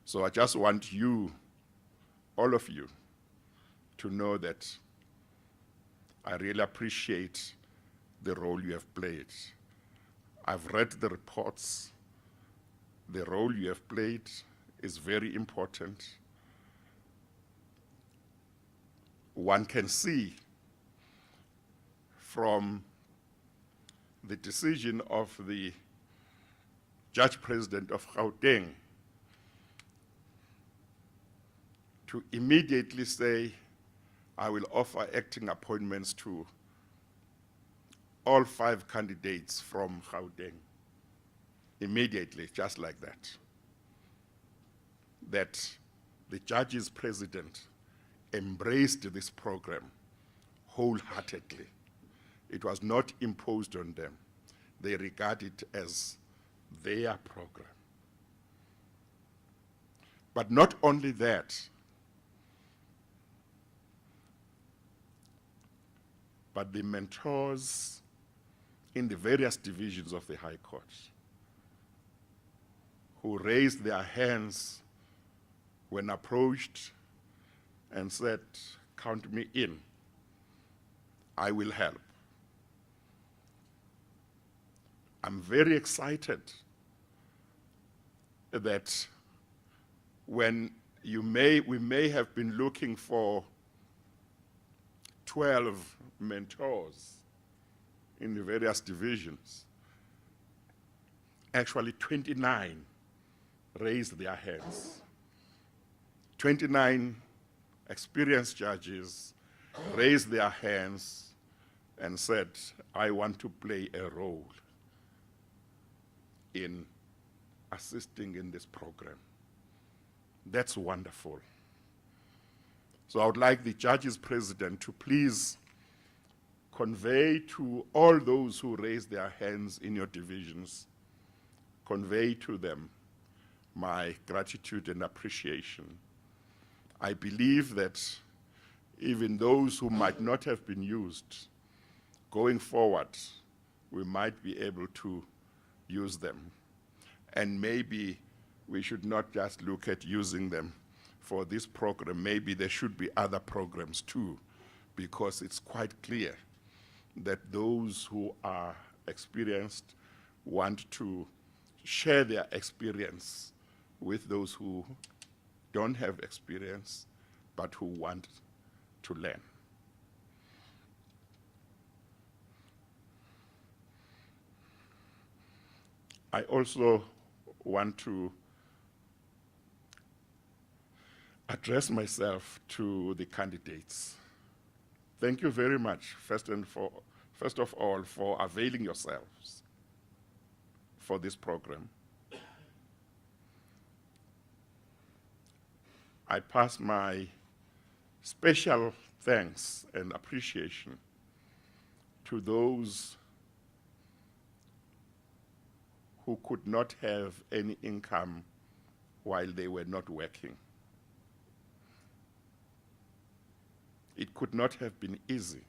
So I just want you, all of you, to know that I really appreciate the role you have played. I've read the reports. The role you have played is very important. One can see from the decision of the Judge President of Gauteng to immediately say, I will offer acting appointments to all 5 candidates from Gauteng. Immediately, just like that. That the Judges President embraced this program wholeheartedly. It was not imposed on them. They regard it as their program. But not only that, but the mentors in the various divisions of the High Court who raised their hands when approached and said, count me in, I will help. I'm very excited that when we may have been looking for 12 mentors in the various divisions, actually 29 raised their hands. 29 experienced judges raised their hands and said, I want to play a role in assisting in this program. That's wonderful. So I would like the Judges President to please convey to all those who raised their hands in your divisions, convey to them my gratitude and appreciation. I believe that even those who might not have been used, going forward, we might be able to use them. And maybe we should not just look at using them for this program. Maybe there should be other programs too, because it's quite clear that those who are experienced want to share their experience with those who don't have experience, but who want to learn. I also want to address myself to the candidates. Thank you very much, first of all, for availing yourselves for this program. I pass my special thanks and appreciation to those who could not have any income while they were not working. It could not have been easy.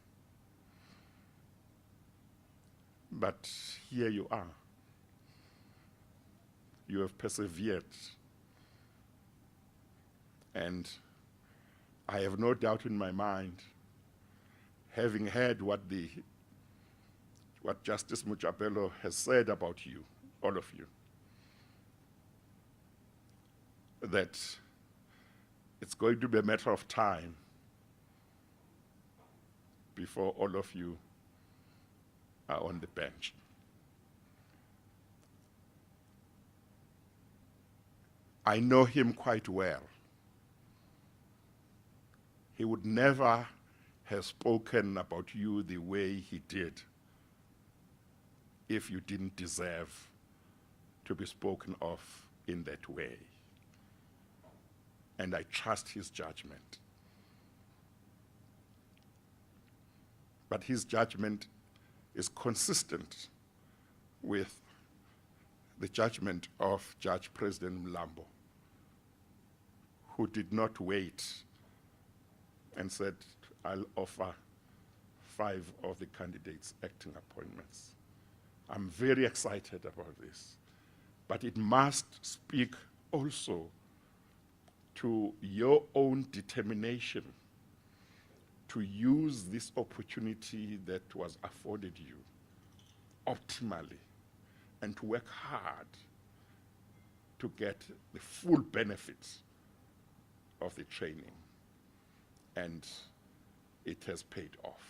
But here you are. You have persevered. And I have no doubt in my mind, having heard what Justice Mojapelo has said about you, all of you, that it's going to be a matter of time before all of you are on the bench. I know him quite well. He would never have spoken about you the way he did if you didn't deserve to be spoken of in that way. And I trust his judgment. But his judgment is consistent with the judgment of Judge President Mlambo, who did not wait and said, I'll offer 5 of the candidates acting appointments. I'm very excited about this. But it must speak also to your own determination to use this opportunity that was afforded you optimally and to work hard to get the full benefits of the training. And it has paid off.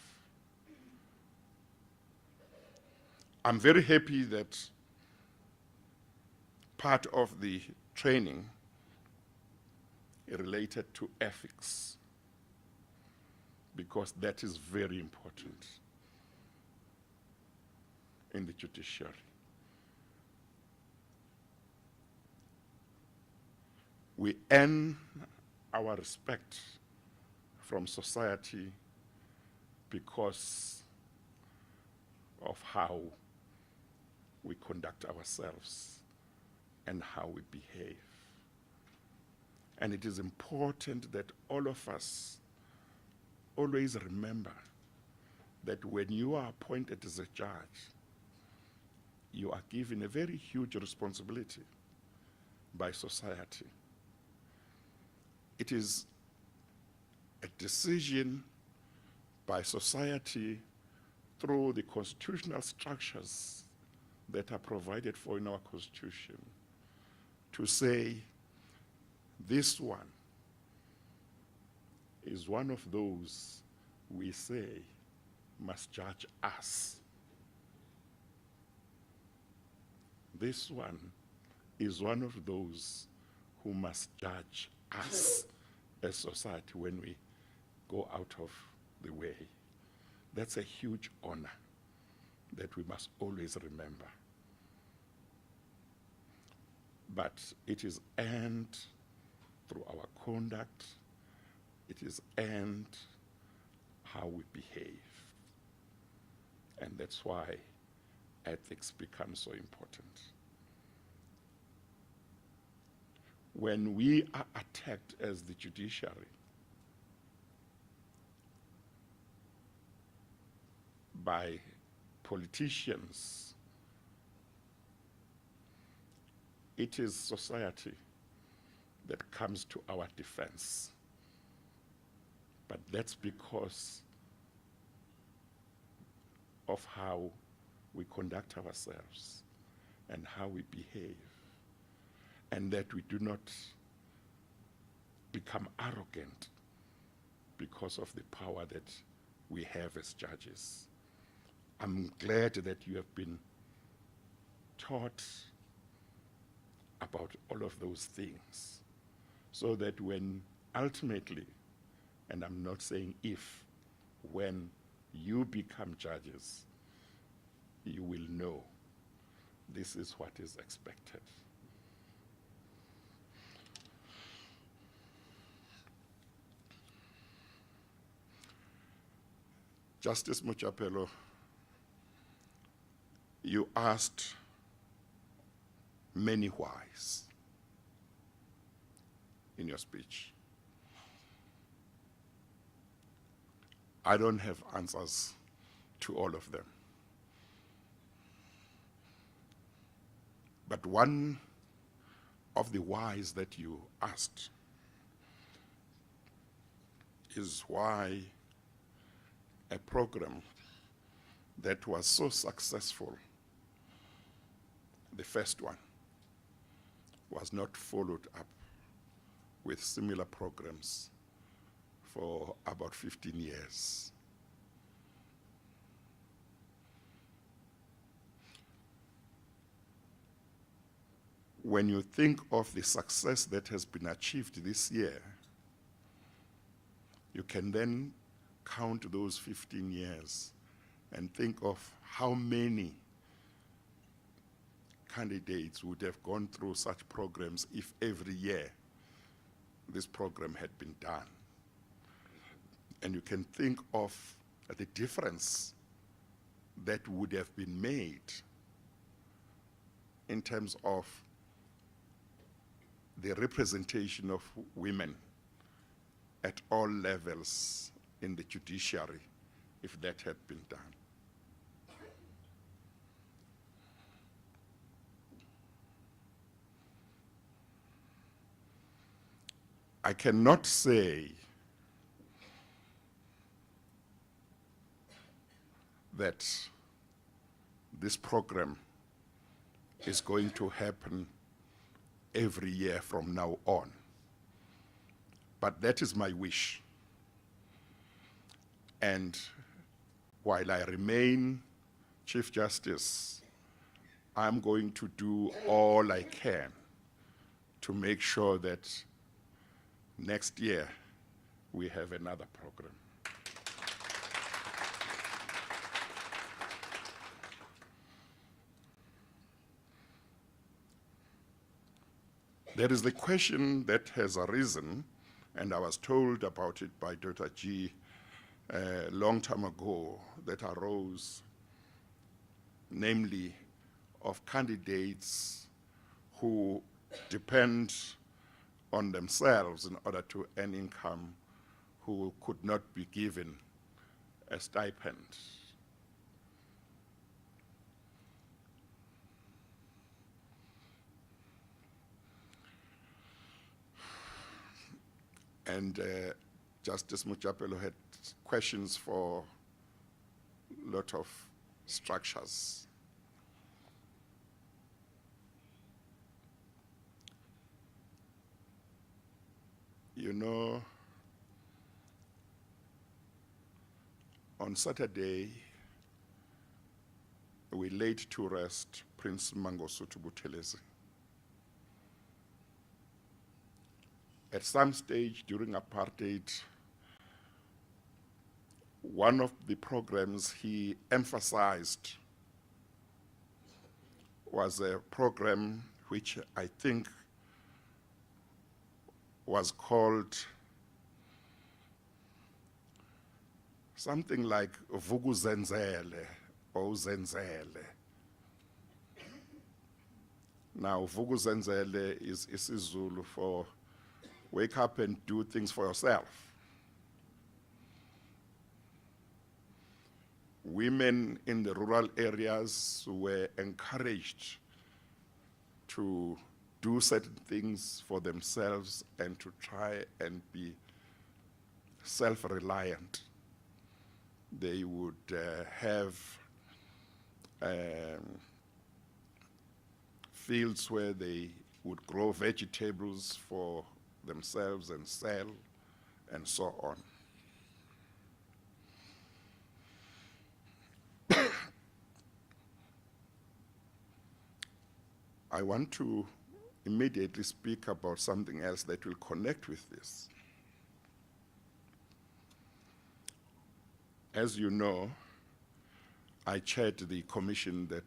I'm very happy that part of the training related to ethics, because that is very important in the judiciary. We earn our respect from society because of how we conduct ourselves and how we behave. And it is important that all of us always remember that when you are appointed as a judge, you are given a very huge responsibility by society. It is a decision by society through the constitutional structures that are provided for in our Constitution to say, this one is one of those we say must judge us. This one is one of those who must judge us as society when we go out of the way. That's a huge honor that we must always remember. But it is earned through our conduct. It is earned how we behave. And that's why ethics becomes so important. When we are attacked as the judiciary by politicians, it is society that comes to our defense. But that's because of how we conduct ourselves and how we behave, and that we do not become arrogant because of the power that we have as judges. I'm glad that you have been taught about all of those things, so that when ultimately, and I'm not saying if, when you become judges, you will know this is what is expected. Justice Mojapelo, you asked many whys in your speech. I don't have answers to all of them. But one of the whys that you asked is why a program that was so successful, the first one, was not followed up with similar programs for about 15 years. When you think of the success that has been achieved this year, you can then count those 15 years and think of how many candidates would have gone through such programs if every year this program had been done. And you can think of the difference that would have been made in terms of the representation of women at all levels in the judiciary if that had been done. I cannot say that this program is going to happen every year from now on. But that is my wish. And while I remain Chief Justice, I'm going to do all I can to make sure that next year we have another program. There is the question that has arisen, and I was told about it by Dr. G a long time ago, that arose, namely of candidates who depend on themselves in order to earn income, who could not be given a stipend. And Justice Mujapelo had questions for a lot of structures. You know, on Saturday, we laid to rest Prince Mangosuthu Buthelezi. At some stage during apartheid, one of the programs he emphasized was a program which I think was called something like Vukuzenzele or Zenzele. Now, Vukuzenzele is isiZulu for wake up and do things for yourself. Women in the rural areas were encouraged to do certain things for themselves and to try and be self-reliant. They would have fields where they would grow vegetables for themselves and sell, and so on. I want to immediately speak about something else that will connect with this. As you know, I chaired the commission that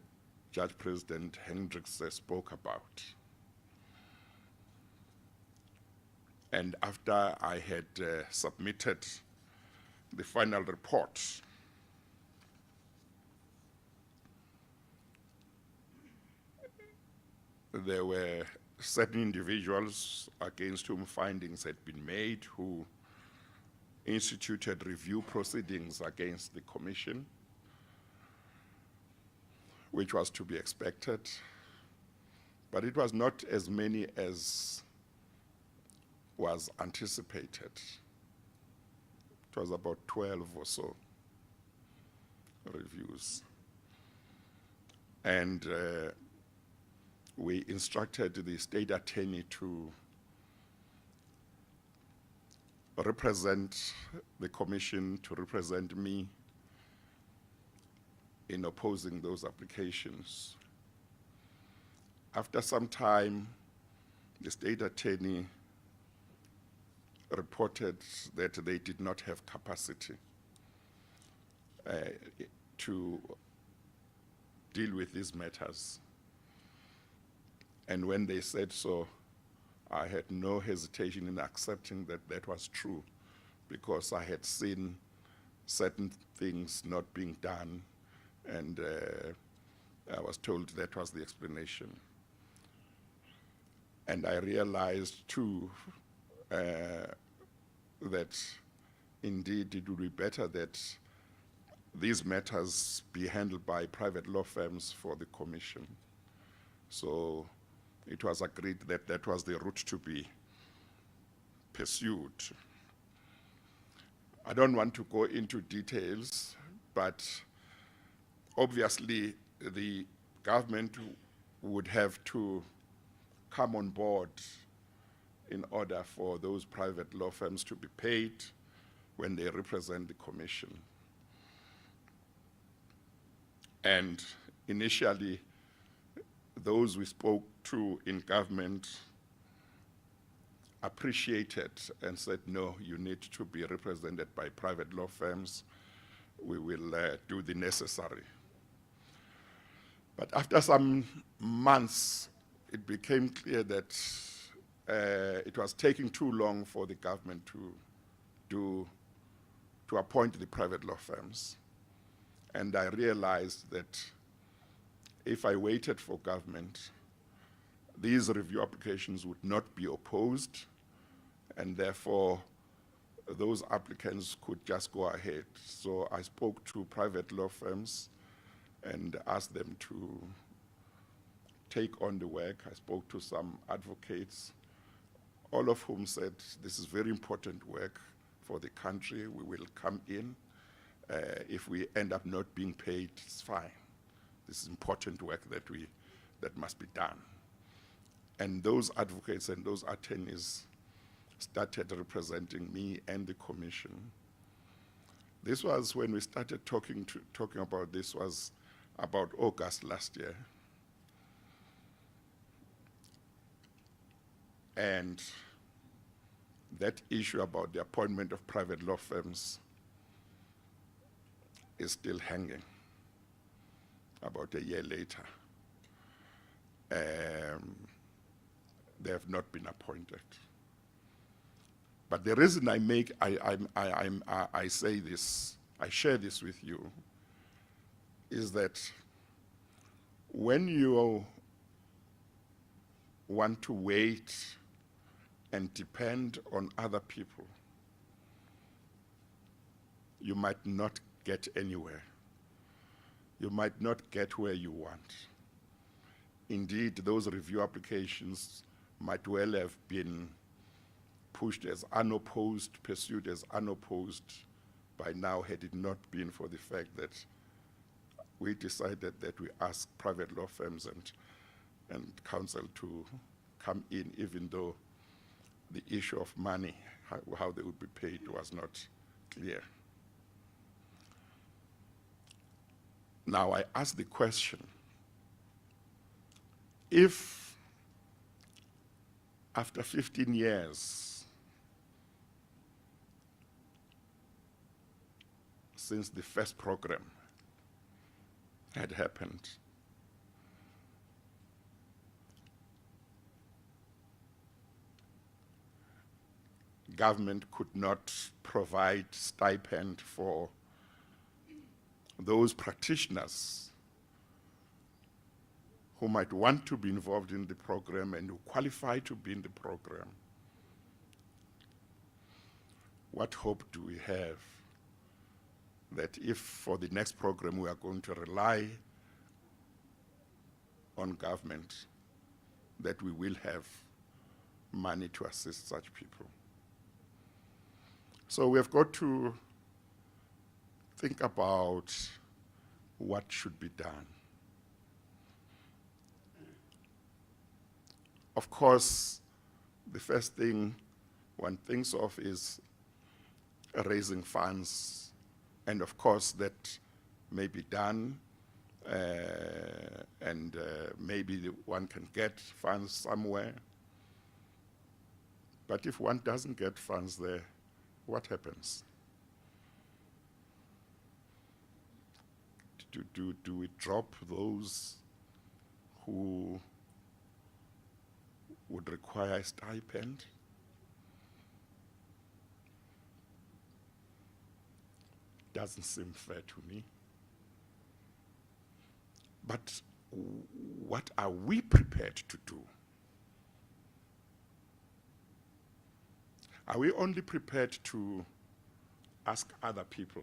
Judge President Hendricks spoke about. And after I had submitted the final report, there were certain individuals against whom findings had been made who instituted review proceedings against the Commission, which was to be expected, but it was not as many as was anticipated. It was about 12 or so reviews. And we instructed the state attorney to represent the Commission, to represent me in opposing those applications. After some time, the state attorney reported that they did not have capacity to deal with these matters. And when they said so, I had no hesitation in accepting that that was true, because I had seen certain things not being done, and I was told that was the explanation. And I realized too that indeed it would be better that these matters be handled by private law firms for the Commission. So it was agreed that that was the route to be pursued. I don't want to go into details, but obviously the government would have to come on board in order for those private law firms to be paid when they represent the Commission. And initially, those we spoke to in government appreciated and said, no, you need to be represented by private law firms. We will do the necessary. But after some months, it became clear that it was taking too long for the government to appoint the private law firms. And I realized that if I waited for government, these review applications would not be opposed, and therefore those applicants could just go ahead. So I spoke to private law firms and asked them to take on the work. I spoke to some advocates, all of whom said, this is very important work for the country. We will come in. If we end up not being paid, it's fine. This is important work that must be done. And those advocates and those attorneys started representing me and the Commission. This was when we started talking about this was about August last year. And that issue about the appointment of private law firms is still hanging about a year later. They have not been appointed. But the reason I say this, I share this with you, is that when you want to wait and depend on other people, you might not get anywhere. You might not get where you want. Indeed, those review applications might well have been pushed as unopposed, pursued as unopposed by now, had it not been for the fact that we decided that we ask private law firms and counsel to come in, even though the issue of money, how they would be paid, was not clear. Now I ask the question, if after 15 years since the first program had happened, government could not provide stipend for those practitioners who might want to be involved in the program and who qualify to be in the program, what hope do we have that if for the next program we are going to rely on government, that we will have money to assist such people? So we have got to think about what should be done. Of course, the first thing one thinks of is raising funds, and of course that may be done, and maybe one can get funds somewhere. But if one doesn't get funds there, what happens? Do we drop those who would require a stipend? Doesn't seem fair to me. But what are we prepared to do? Are we only prepared to ask other people?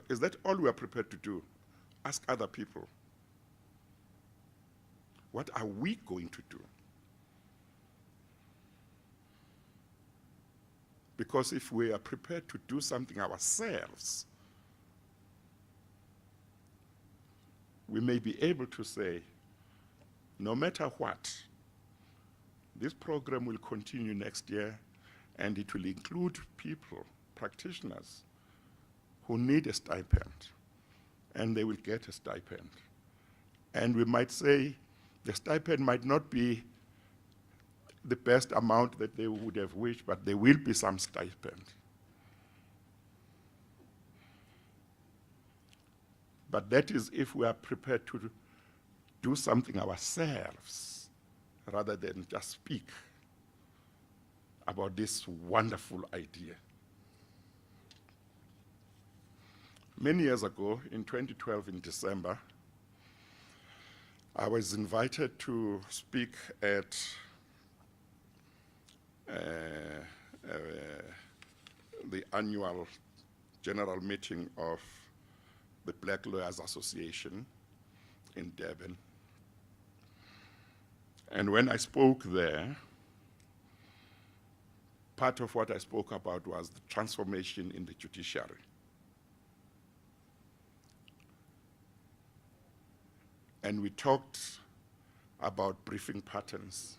Is that all we are prepared to do? Ask other people. What are we going to do? Because if we are prepared to do something ourselves, we may be able to say, no matter what, this program will continue next year, and it will include people, practitioners, who need a stipend, and they will get a stipend. And we might say the stipend might not be the best amount that they would have wished, but there will be some stipend. But that is if we are prepared to do something ourselves, rather than just speak about this wonderful idea. Many years ago, in 2012 in December, I was invited to speak at the annual general meeting of the Black Lawyers Association in Durban. And when I spoke there, part of what I spoke about was the transformation in the judiciary. And we talked about briefing patterns.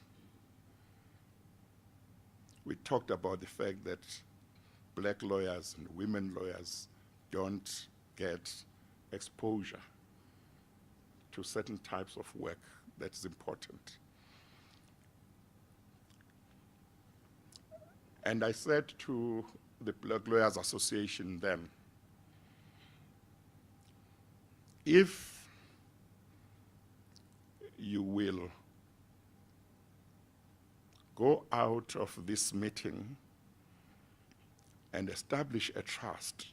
We talked about the fact that black lawyers and women lawyers don't get exposure to certain types of work that's important. And I said to the Black Lawyers Association then, if you will go out of this meeting and establish a trust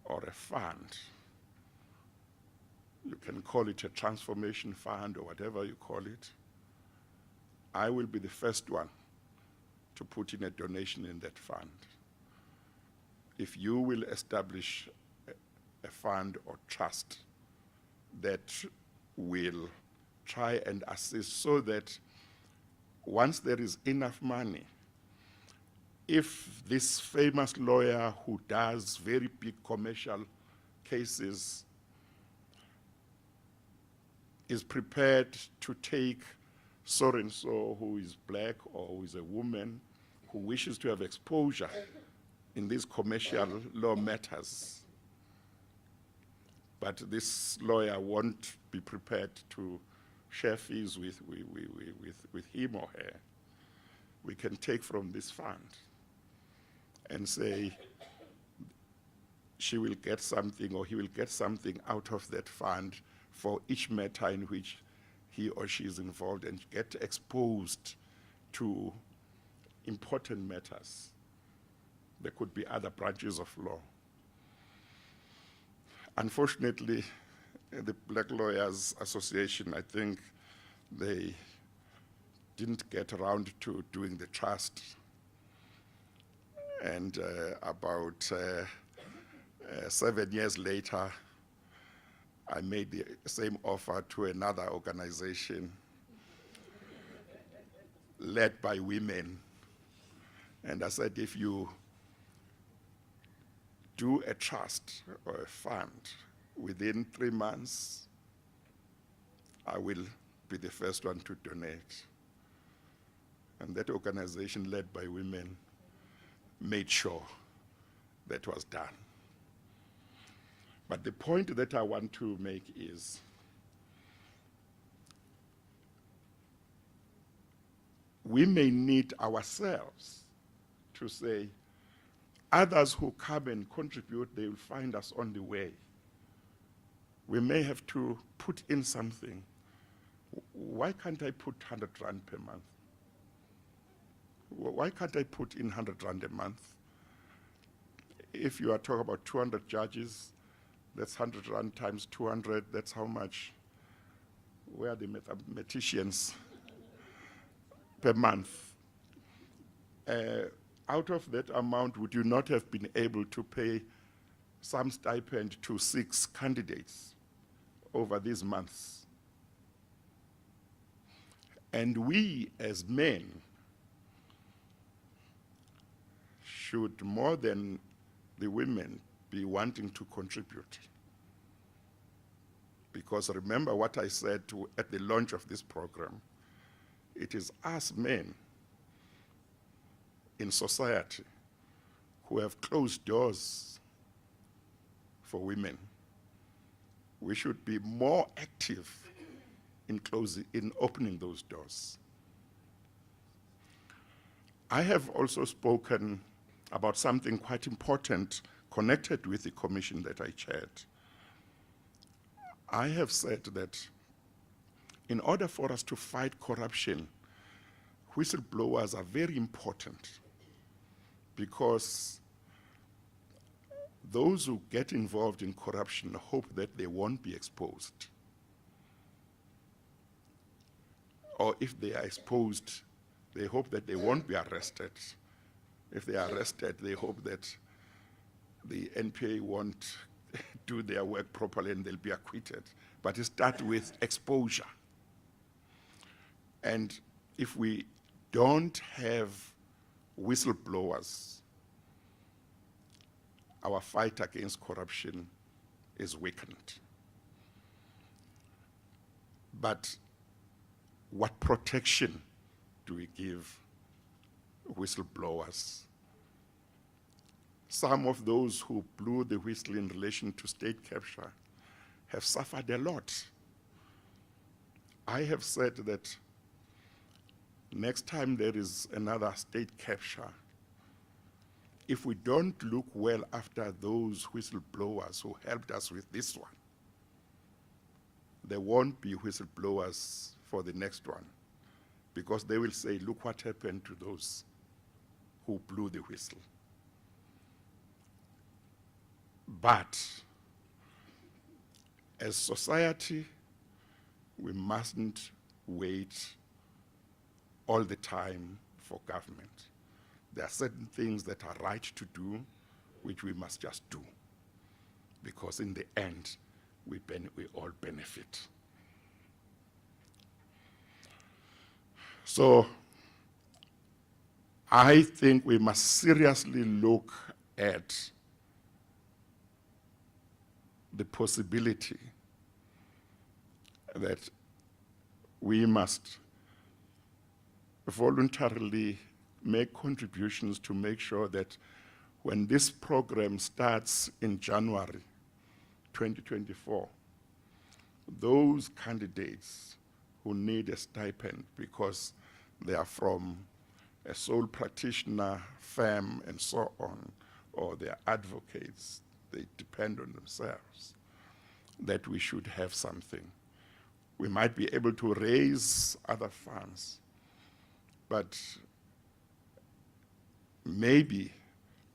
or a fund, you can call it a transformation fund or whatever you call it, I will be the first one to put in a donation in that fund. If you will establish a fund or trust that will try and assist so that once there is enough money, if this famous lawyer who does very big commercial cases is prepared to take so-and-so who is black or who is a woman who wishes to have exposure in these commercial law matters, but this lawyer won't be prepared to share fees with him or her, we can take from this fund and say she will get something or he will get something out of that fund for each matter in which he or she is involved and get exposed to important matters. There could be other branches of law. Unfortunately, the Black Lawyers Association, I think, they didn't get around to doing the trust. And about 7 years later, I made the same offer to another organization led by women. And I said, if you do a trust or a fund within 3 months, I will be the first one to donate. And that organization led by women made sure that was done. But the point that I want to make is we may need ourselves to say, others who come and contribute, they will find us on the way. We may have to put in something. Why can't I put 100 Rand per month? Why can't I put in 100 Rand a month? If you are talking about 200 judges, that's 100 Rand times 200, that's how much? Where are the mathematicians? Per month. Out of that amount, would you not have been able to pay some stipend to 6 candidates over these months? And we as men should, more than the women, be wanting to contribute. Because remember what I said at the launch of this program, it is us men in society who have closed doors for women. We should be more active in opening those doors. I have also spoken about something quite important connected with the commission that I chaired. I have said that in order for us to fight corruption, whistleblowers are very important, because those who get involved in corruption hope that they won't be exposed. Or if they are exposed, they hope that they won't be arrested. If they are arrested, they hope that the NPA won't do their work properly and they'll be acquitted. But it starts with exposure. And if we don't have whistleblowers, our fight against corruption is weakened. But what protection do we give whistleblowers? Some of those who blew the whistle in relation to state capture have suffered a lot. I have said that next time there is another state capture, if we don't look well after those whistleblowers who helped us with this one, there won't be whistleblowers for the next one, because they will say, look what happened to those who blew the whistle. But as society, we mustn't wait all the time for government. There are certain things that are right to do, which we must just do, because in the end, we all benefit. So I think we must seriously look at the possibility that we must voluntarily make contributions to make sure that when this program starts in January 2024, those candidates who need a stipend because they are from a sole practitioner firm and so on, or they are advocates, they depend on themselves, that we should have something. We might be able to raise other funds, but maybe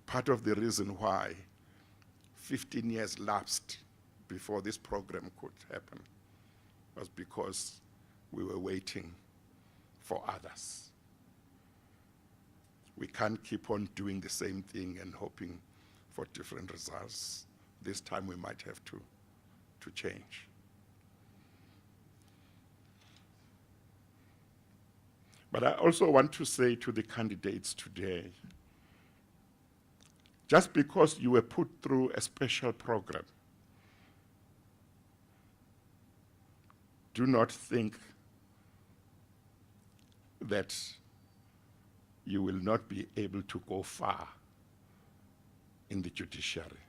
part of the reason why 15 years lapsed before this program could happen was because we were waiting for others. We can't keep on doing the same thing and hoping for different results. This time we might have to change. But I also want to say to the candidates today, just because you were put through a special program, do not think that you will not be able to go far in the judiciary.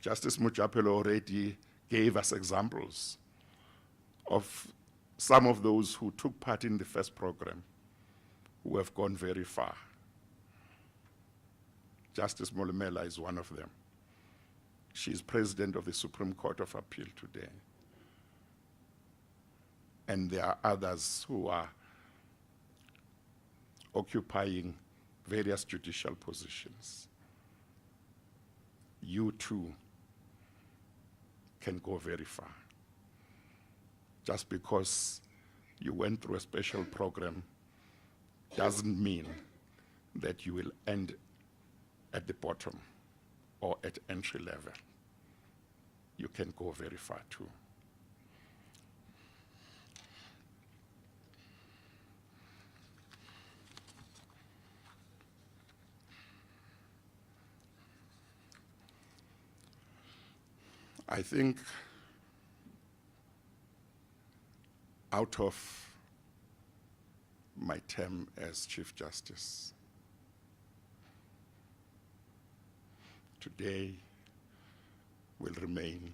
Justice Mujapelo already gave us examples of some of those who took part in the first program who have gone very far. Justice Molemela is one of them. She is president of the Supreme Court of Appeal today. And there are others who are occupying various judicial positions. You too can go very far. Just because you went through a special program doesn't mean that you will end at the bottom or at entry level. You can go very far too. I think out of my term as Chief Justice, today will remain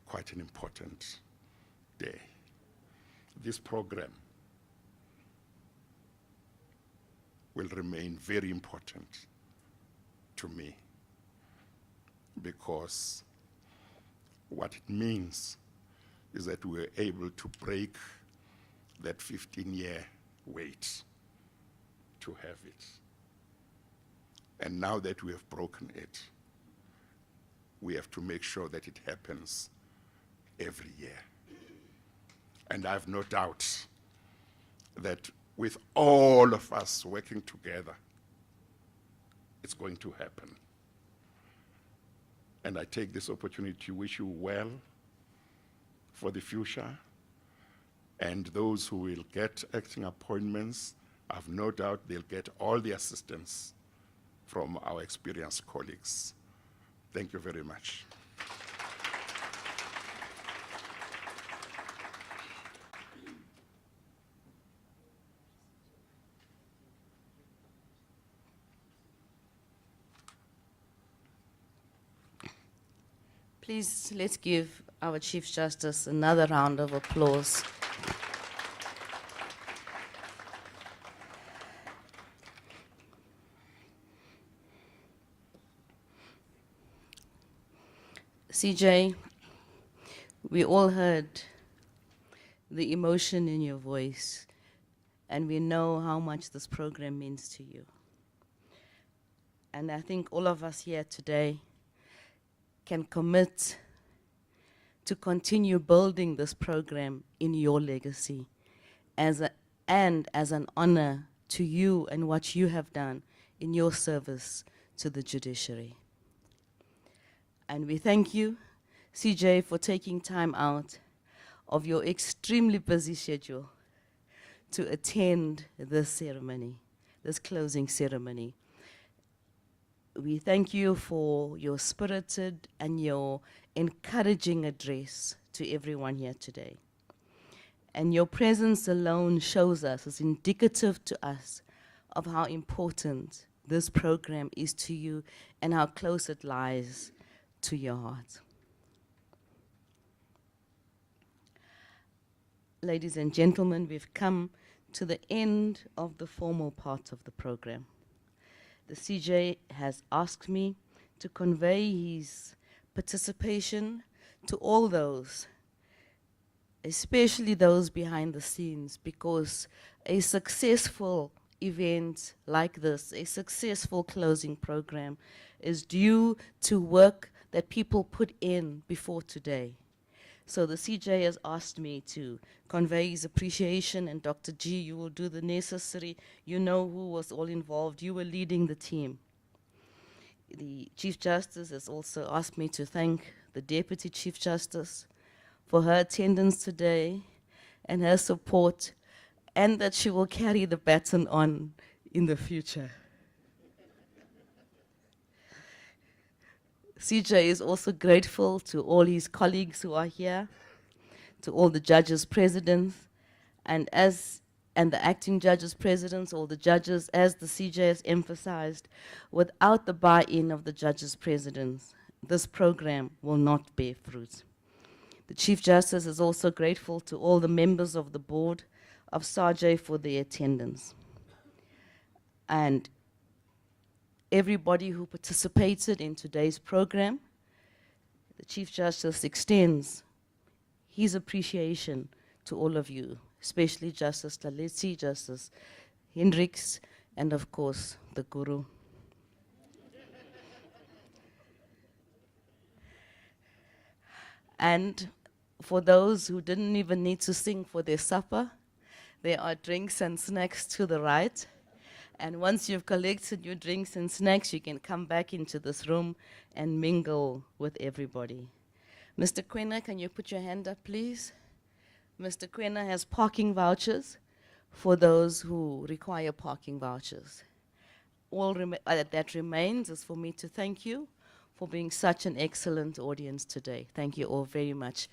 quite an important day. This program will remain very important to me because what it means is that we were able to break that 15-year wait to have it. And now that we have broken it, we have to make sure that it happens every year. And I have no doubt that with all of us working together, it's going to happen. And I take this opportunity to wish you well for the future. And those who will get acting appointments, I have no doubt they'll get all the assistance from our experienced colleagues. Thank you very much. Please, let's give our Chief Justice another round of applause. SAJEI, we all heard the emotion in your voice, and we know how much this program means to you. And I think all of us here today can commit to continue building this program in your legacy and as an honor to you and what you have done in your service to the judiciary. And we thank you, SAJEI, for taking time out of your extremely busy schedule to attend this ceremony, this closing ceremony. We thank you for your spirited and your encouraging address to everyone here today. And your presence alone shows us, is indicative to us of how important this program is to you and how close it lies to your heart. Ladies and gentlemen, we've come to the end of the formal part of the program. The SAJEI has asked me to convey his participation to all those, especially those behind the scenes, because a successful event like this, a successful closing program, is due to work that people put in before today. So the CJ has asked me to convey his appreciation, and Dr. G, you will do the necessary. You know who was all involved. You were leading the team. The Chief Justice has also asked me to thank the Deputy Chief Justice for her attendance today and her support, and that she will carry the baton on in the future. CJ is also grateful to all his colleagues who are here, to all the judges presidents, and the acting judges presidents, all the judges, as the CJ has emphasized, without the buy-in of the judges presidents, this program will not bear fruit. The Chief Justice is also grateful to all the members of the board of SAJEI for their attendance. And everybody who participated in today's program, the Chief Justice extends his appreciation to all of you, especially Justice Lalesi, Justice Hendricks, and of course, the Guru. And for those who didn't even need to sing for their supper, there are drinks and snacks to the right. And once you've collected your drinks and snacks, you can come back into this room and mingle with everybody. Mr. Kwena, can you put your hand up, please? Mr. Kwena has parking vouchers for those who require parking vouchers. All that remains is for me to thank you for being such an excellent audience today. Thank you all very much.